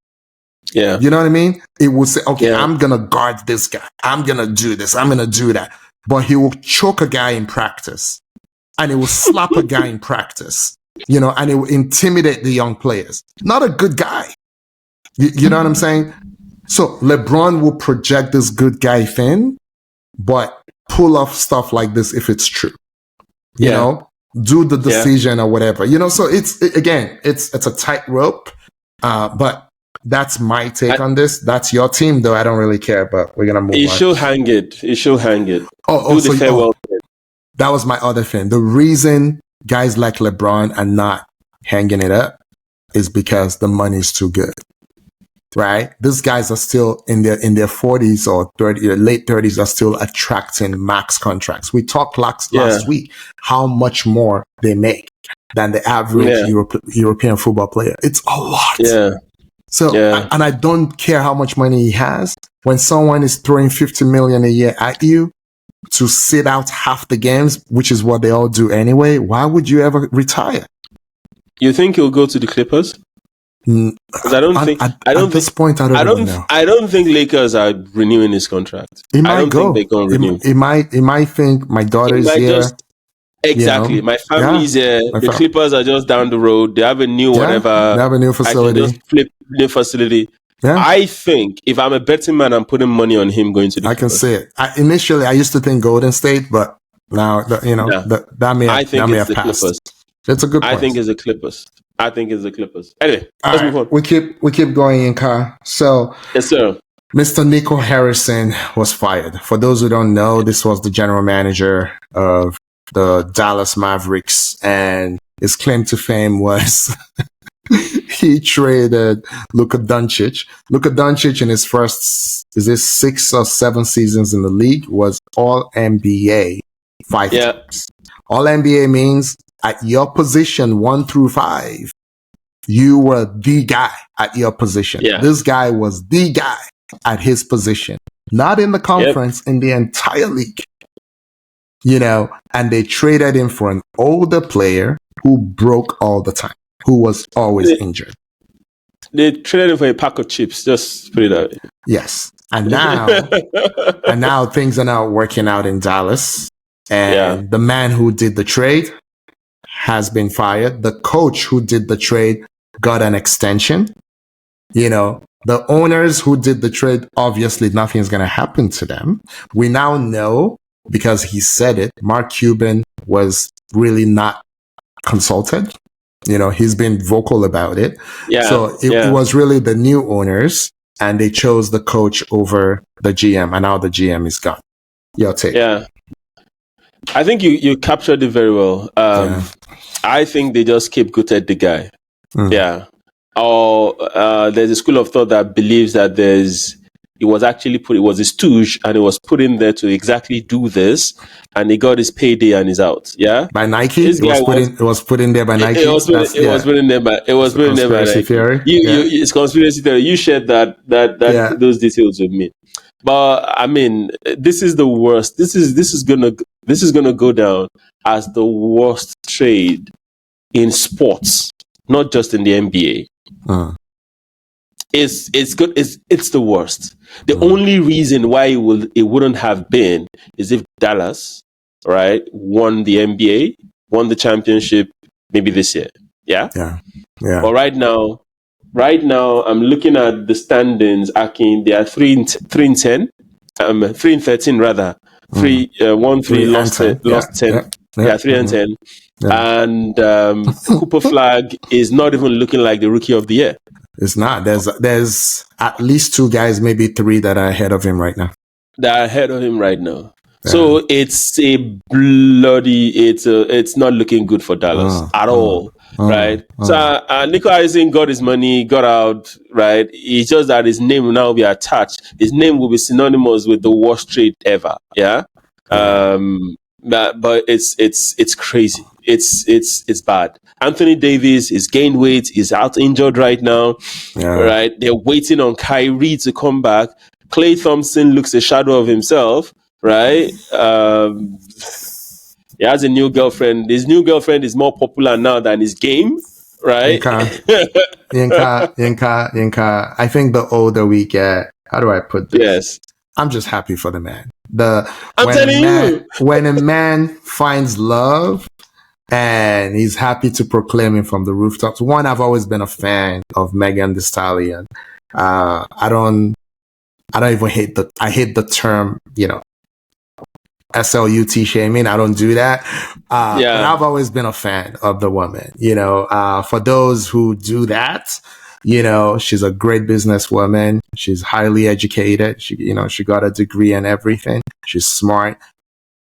Yeah. You know what I mean? It would say, okay, I'm going to guard this guy. I'm going to do this. I'm going to do that. But he will choke a guy in practice, and he will slap a guy in practice, and he will intimidate the young players. Not a good guy. You know what I'm saying? So LeBron will project this good guy thing, but pull off stuff like this if it's true. You know, do the decision or whatever. So it's a tightrope. But that's my take on this. That's your team, though. I don't really care, but we're gonna move on. You should hang it. Oh, do the farewell. That was my other thing. The reason guys like LeBron are not hanging it up is because the money's too good. Right? These guys are still in their 40s or late 30s are still attracting max contracts. We talked last week how much more they make than the average European football player. It's a lot. Yeah. So, and I don't care how much money he has. When someone is throwing 50 million a year at you to sit out half the games, which is what they all do anyway, why would you ever retire? You think he'll go to the Clippers? Because I don't think at this point, I don't know. I don't think Lakers are renewing his contract. He might I don't think they're going to renew. He might think my daughter's here. Exactly. My family's here. The Clippers are just down the road. They have a new whatever. They have a new facility. I can just flip new facility. Yeah. I think if I'm a betting man, I'm putting money on him going to the Clippers. I can see it. Initially, I used to think Golden State, but now, that may have passed. Clippers. It's a good point. I think it's the Clippers. Anyway, let's move on. We keep going in car. So, yes, sir. Mr. Niko Harrison was fired. For those who don't know, this was the general manager of the Dallas Mavericks, and his claim to fame was he traded Luka Doncic. Luka Doncic in his first, 6 or 7 seasons in the league was all NBA 5 times. All NBA means at your position 1 through 5, you were the guy at your position. Yeah. This guy was the guy at his position, not in the conference, in the entire league. And they traded him for an older player who broke all the time, who was always injured. They traded him for a pack of chips, just put it out. Yes. And now things are now working out in Dallas. And the man who did the trade has been fired. The coach who did the trade got an extension. The owners who did the trade, obviously nothing's going to happen to them. We now know, because he said it, Mark Cuban was really not consulted. He's been vocal about it. Yeah, so it was really the new owners, and they chose the coach over the GM, and now the GM is gone. Your take? Yeah. I think you captured it very well. I think they just scapegoated the guy. Yeah. Or there's a school of thought that believes that it was a stooge, and it was put in there to exactly do this, and he got his payday and he's out. Yeah. By Nike? It was put in there by Nike? It was put in there by Nike. Theory. It's conspiracy theory. You shared those details with me. But I mean, this is the worst. This is gonna go down as the worst trade in sports, not just in the NBA. It's good. It's the worst. The only reason why it wouldn't have been is if Dallas, right, won the NBA, won the championship, maybe this year. Yeah. But right now, I'm looking at the standings. Akin, they are 3-10, 3-13 rather. 1-3 lost 10. Yeah, 3-10. Yeah. And Cooper Flag is not even looking like the rookie of the year. It's not. There's at least 2 guys, maybe 3 that are ahead of him right now. Yeah. So it's it's not looking good for Dallas at all. Right? So Niko Harrison got his money, got out, right? It's just that his name will now be attached. His name will be synonymous with the worst trade ever. Yeah. But it's crazy. It's bad. Anthony Davis is gained weight. He's out injured right now. Yeah. Right? They're waiting on Kyrie to come back. Klay Thompson looks a shadow of himself, right? He has a new girlfriend. His new girlfriend is more popular now than his game, right? Yinka. I think the older we get, how do I put this? Yes. I'm just happy for the man. When a man finds love and he's happy to proclaim it from the rooftops. One, I've always been a fan of Megan Thee Stallion. I don't even hate I hate the term, SLUT shaming. I don't do that. But I've always been a fan of the woman, for those who do that, she's a great businesswoman. She's highly educated. She got a degree and everything. She's smart.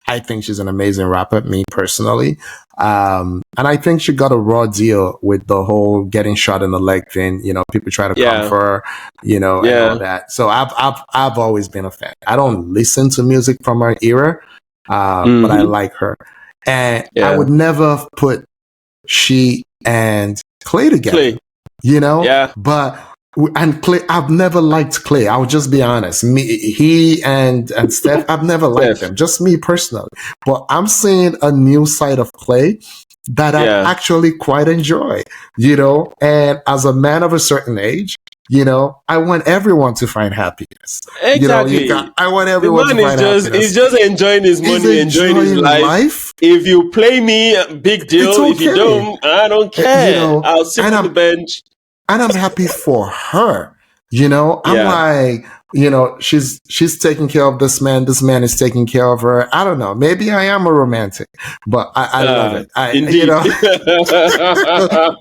I think she's an amazing rapper, me personally. And I think she got a raw deal with the whole getting shot in the leg thing. People try to come for her, and all that. So I've always been a fan. I don't listen to music from her era, but I like her. And I would never put she and Klay together, but and Klay, I've never liked Klay. I'll just be honest. He and Steph, I've never liked them. Just me personally. But I'm seeing a new side of Klay that I actually quite enjoy. And as a man of a certain age, I want everyone to find happiness. Exactly. I want everyone to find happiness. He's just enjoying his money, enjoying his life. If you play me, big deal. Okay. If you don't, I don't care. I'll sit on the bench. And I'm happy for her. I'm like, she's taking care of this man. This man is taking care of her. I don't know. Maybe I am a romantic, but I love it. Indeed.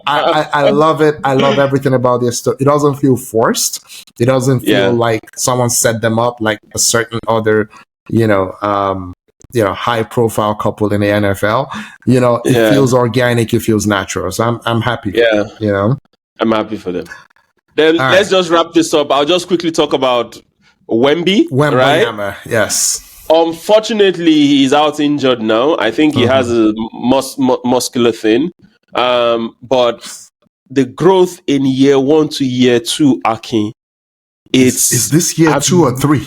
I love it. I love everything about this stuff. It doesn't feel forced. It doesn't feel like someone set them up like a certain other, high profile couple in the NFL. It feels organic. It feels natural. So I'm happy. I'm happy for them. Then let's just wrap this up. I'll just quickly talk about Wemby, right? Yes. Unfortunately, he's out injured now. I think he has a muscular thing. But the growth in year 1 to year 2, Akin, is this year 2 or 3?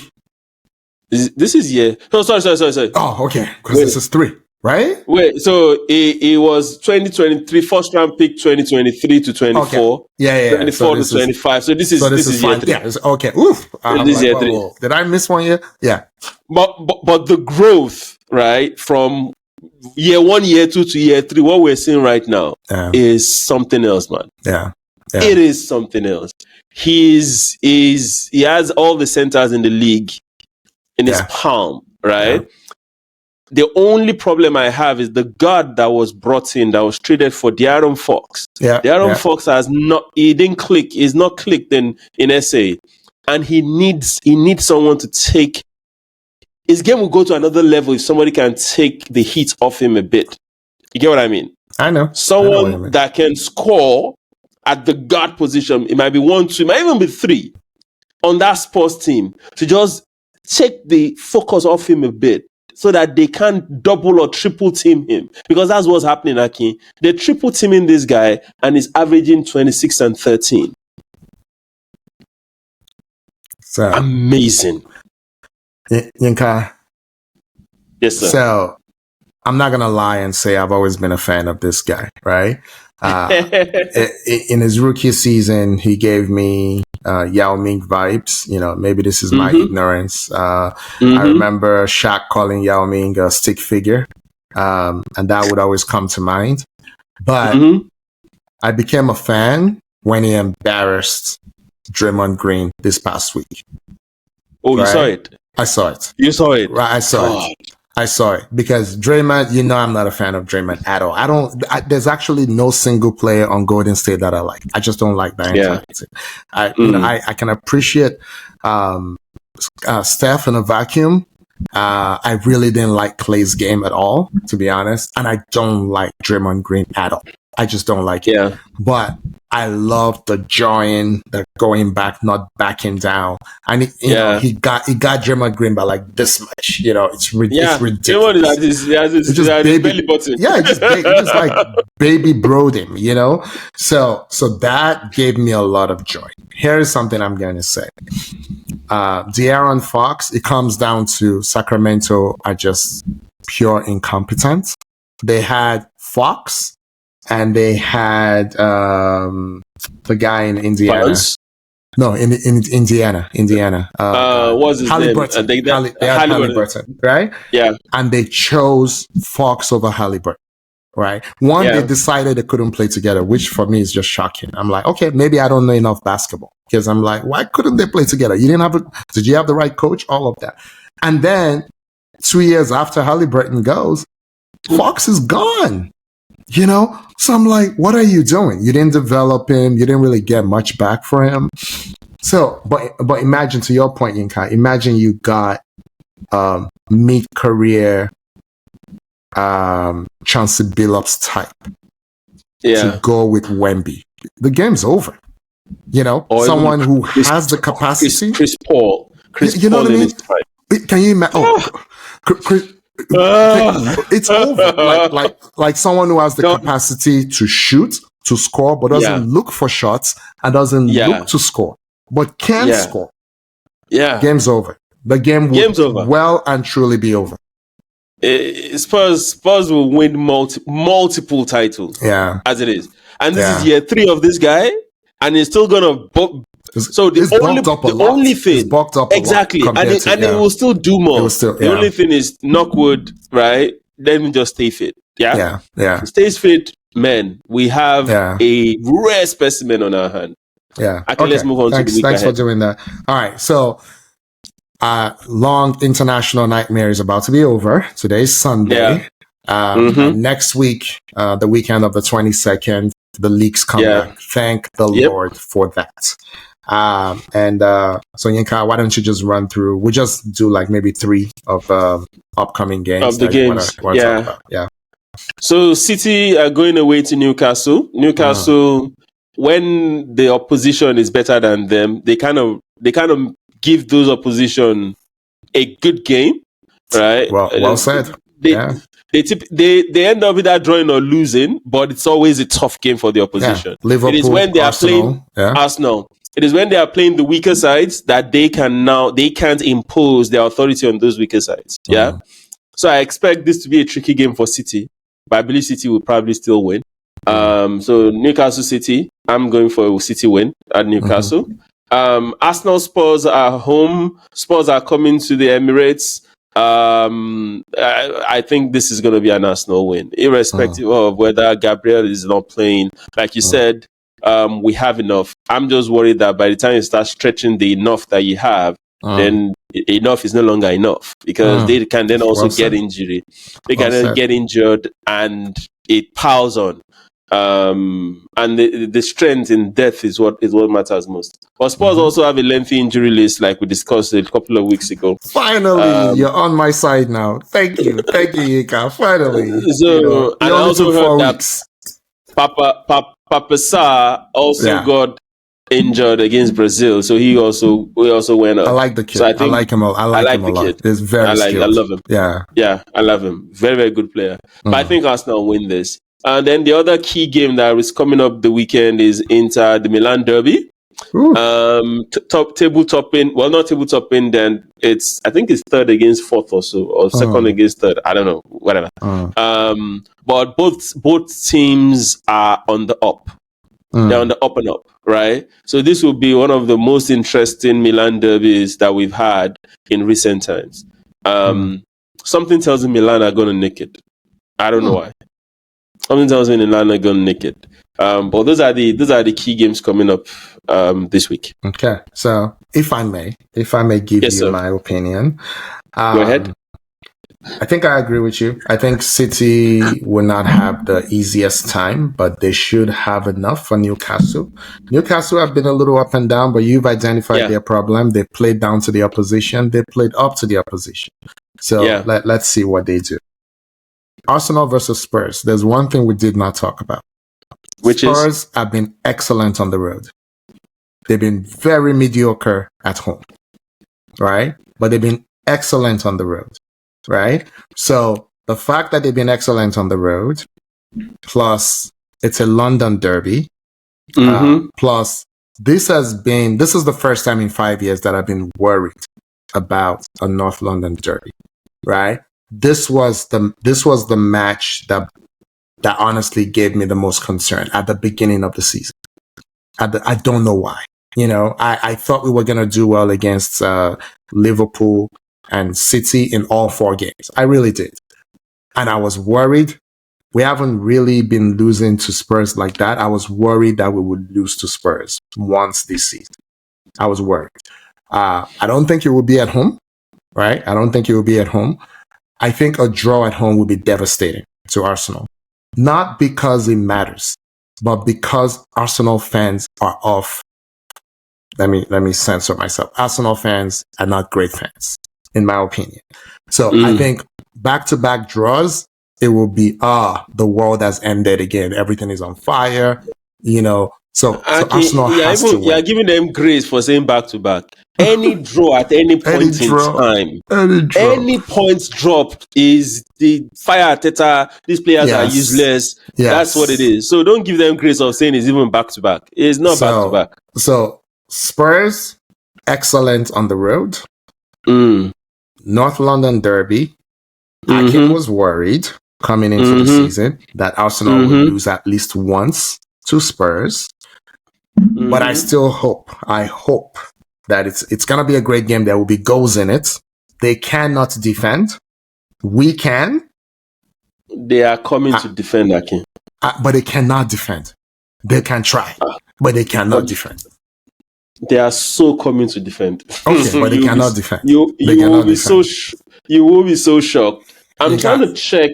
This is year. No, sorry. Oh, okay. Because this is 3. Right? Wait, so it was 2023, first round pick 2023 to 24. Okay. Yeah. 24 to 25. So this is year 3. Yeah, okay. Oof. This is year 3. Whoa. Did I miss one year? Yeah. But the growth, right, from year 1, year 2 to year 3, what we're seeing right now is something else, man. Yeah. It is something else. He has all the centers in the league in his palm, right? Yeah. The only problem I have is the guard that was brought in, that was traded for De'Aaron Fox. De'Aaron Fox he didn't click. He's not clicked in SA. And he needs someone to take, his game will go to another level if somebody can take the heat off him a bit. You get what I mean? I know. Someone that can score at the guard position. It might be 1, 2, it might even be 3 on that sports team to just take the focus off him a bit, so that they can't double or triple team him. Because that's what's happening, Aki. They're triple teaming this guy and he's averaging 26 and 13. So amazing. Yinka. Yes, sir. So I'm not going to lie and say I've always been a fan of this guy, right? In his rookie season, he gave me Yao Ming vibes. Maybe this is my ignorance. I remember Shaq calling Yao Ming a stick figure, and that would always come to mind. But I became a fan when he embarrassed Draymond Green this past week. Oh, right? You saw it? I saw it. You saw it? Right, I saw it. I saw it because Draymond, I'm not a fan of Draymond at all. There's actually no single player on Golden State that I like. I just don't like that. I can appreciate, Steph in a vacuum. I really didn't like Klay's game at all, to be honest. And I don't like Draymond Green at all. I just don't like it. Yeah. But I love the join, the going back, not backing down. And he got Draymond Green by like this much. It's ridiculous. It's just belly button. Yeah, it just like baby broed him. So that gave me a lot of joy. Here is something I'm going to say. De'Aaron Fox, it comes down to Sacramento are just pure incompetence. They had Fox and they had the guy in Indiana. Barnes? No, in Indiana. What's his Halliburton. name? They had Halliburton, right? Yeah. And they chose Fox over Halliburton, right? They decided they couldn't play together, which for me is just shocking. I'm like, okay, maybe I don't know enough basketball. Because I'm like, why couldn't they play together? Did you have the right coach? All of that. And then 2 years after Halliburton goes, Fox is gone. So I'm like, what are you doing? You didn't develop him. You didn't really get much back for him. So, but imagine, to your point, Yinka, imagine you got mid-career Chauncey Billups type to go with Wemby. The game's over. Or someone who has the capacity. Chris Paul. You know what I mean? Can you imagine? It's over. Like someone who has the capacity to shoot, to score, but doesn't look for shots and doesn't look to score, but can score. Yeah, game's over. The game will well and truly be over. Spurs will win multiple titles. Yeah, as it is, and this is year 3 of this guy, and he's still gonna. So the only thing, exactly, and it will still do more. The only thing is knock wood, right? Let me just stay fit. Yeah. Stays fit, man. We have a rare specimen on our hand. Yeah. Okay, let's move on to the week Thanks ahead. for doing that. All right, so long international nightmare is about to be over. Today's Sunday. Next week, the weekend of the 22nd, the leagues come back. Thank the Lord for that. So Yinka, why don't you just run through? We'll just do like maybe 3 of upcoming games of the games. Wanna talk about. Yeah. So City are going away to Newcastle. When the opposition is better than them, they kind of give those opposition a good game, right? Well said. They end up either drawing or losing, but it's always a tough game for the opposition. Liverpool, it is when they are playing Arsenal. It is when they are playing the weaker sides that they can't impose their authority on those weaker sides. Yeah. So I expect this to be a tricky game for City, but I believe City will probably still win. So Newcastle City, I'm going for a City win at Newcastle. Arsenal Spurs are home. Spurs are coming to the Emirates. I think this is going to be an Arsenal win, irrespective of whether Gabriel is not playing. Like you said, we have enough. I'm just worried that by the time you start stretching the enough that you have, then enough is no longer enough, because they can then also get injury. They can then get injured and it piles on. And the strength in depth is what matters most. But Spurs also have a lengthy injury list, like we discussed a couple of weeks ago. Finally, you're on my side now. Thank you, Yinka. Finally. So, and I also heard that Papa Sarr also got injured against Brazil, so he also went up. I like the kid. So I like him. I like him a lot. He's very skilled. I love him. Yeah, I love him. Very, very good player. But I think Arsenal win this. And then the other key game that is coming up the weekend is Inter the Milan derby. Table topping. Well, not table topping. Then I think it's 3rd against 4th or so, or 2nd against 3rd. I don't know. Whatever. But both teams are on the up. They're on the up and up, right? So this will be one of the most interesting Milan derbies that we've had in recent times. Something tells me Milan are going to nick it. I don't know why. Something tells me Milan are going to nick it. But those are the key games coming up this week. Okay, so if I may give you my opinion, go ahead. I think I agree with you. I think City will not have the easiest time, but they should have enough for Newcastle. Newcastle have been a little up and down, but you've identified their problem. They played down to the opposition. They played up to the opposition. So let's see what they do. Arsenal versus Spurs. There's one thing we did not talk about. Spurs have been excellent on the road. They've been very mediocre at home, right? But they've been excellent on the road, right? So the fact that they've been excellent on the road, plus it's a London derby, plus this is the first time in 5 years that I've been worried about a North London derby, right? This was the match that honestly gave me the most concern at the beginning of the season. I don't know why. I thought we were going to do well against Liverpool and City in all 4 games. I really did. And I was worried. We haven't really been losing to Spurs like that. I was worried that we would lose to Spurs once this season. I was worried. I don't think it will be at home, right? I don't think it will be at home. I think a draw at home would be devastating to Arsenal. Not because it matters, but because Arsenal fans are off. Let me censor myself. Arsenal fans are not great fans, in my opinion. So I think back-to-back draws, it will be, the world has ended again. Everything is on fire, So Arsenal has to win. You're giving them grace for saying back-to-back. Any draw at any point in time, any points dropped is the fire Arteta. These players are useless. Yes. That's what it is. So don't give them grace of saying it's even back-to-back. It's not back-to-back. So Spurs, excellent on the road. North London derby. Akin was worried coming into the season that Arsenal would lose at least once to Spurs. But I still hope. I hope that it's going to be a great game. There will be goals in it. They cannot defend. We can. They are coming to defend, Akin. But they cannot defend. They can try, but they cannot defend. They are so coming to defend. Okay, but they cannot defend. You will be so shocked. I'm trying to check.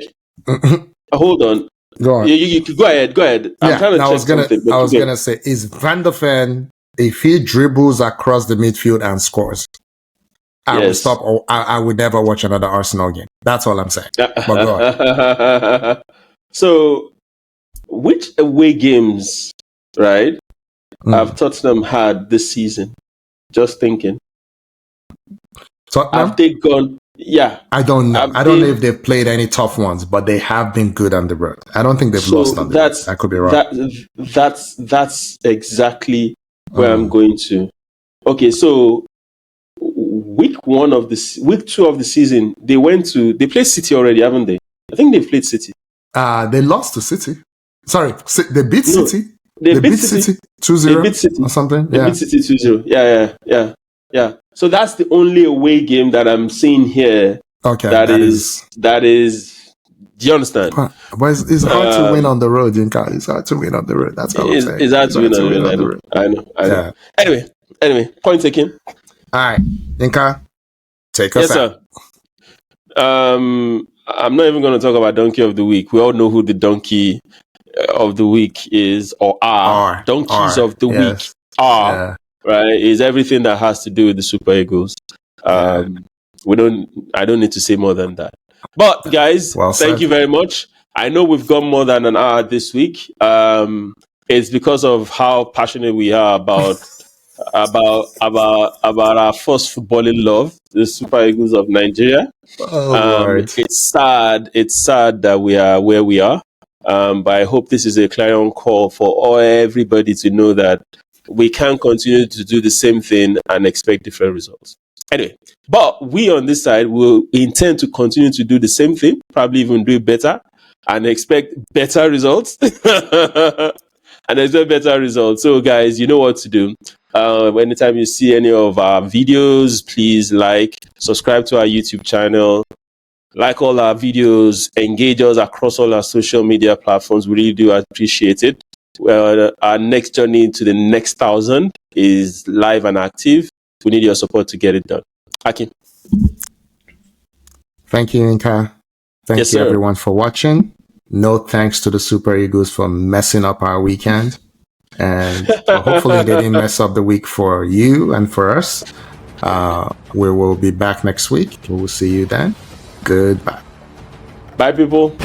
Hold on. Go on. You go ahead. I'm trying to check something. I was gonna say, is Van der Ven, if he dribbles across the midfield and scores, I will stop. I would never watch another Arsenal game. That's all I'm saying. But go on. So, which away games, right, have Tottenham had this season? Just thinking. Tottenham? Have they gone? Yeah. I don't know. I don't know if they've played any tough ones, but they have been good on the road. I don't think they've lost on the road. I could be wrong. That's exactly where I'm going to. Okay, so week 2 of the season, they played City already, haven't they? I think they played City. They lost to City. Sorry, they beat City. They beat City 2-0 they beat City or something. They beat City 2-0. Yeah. So that's the only away game that I'm seeing here. Okay. That is. Do you understand? But it's hard to win on the road, Yinka. It's hard to win on the road. That's all I'm saying. It's hard to win on the road. I know. Anyway, point taken. All right, Yinka, take us out. Yes, sir. I'm not even going to talk about Donkey of the Week. We all know who the Donkey of the Week is, or are. Donkeys of the Week are. Yeah. Right, is everything that has to do with the Super Eagles. I don't need to say more than that. But guys, thank you very much. I know we've got more than an hour this week. It's because of how passionate we are about our first footballing love, the Super Eagles of Nigeria. It's sad that we are where we are. But I hope this is a clarion call for everybody to know that we can't continue to do the same thing and expect different results. Anyway, but we on this side will intend to continue to do the same thing, probably even do it better, and expect better results. So guys, you know what to do. Anytime you see any of our videos, please subscribe to our YouTube channel, like all our videos, engage us across all our social media platforms. We really do appreciate it. Well, our next journey to the next 1,000 is live and active. We need your support to get it done. Akin. Thank you, Yinka. Thank you, everyone, for watching. No thanks to the Super Eagles for messing up our weekend. And hopefully they didn't mess up the week for you and for us. We will be back next week. We will see you then. Goodbye. Bye, people.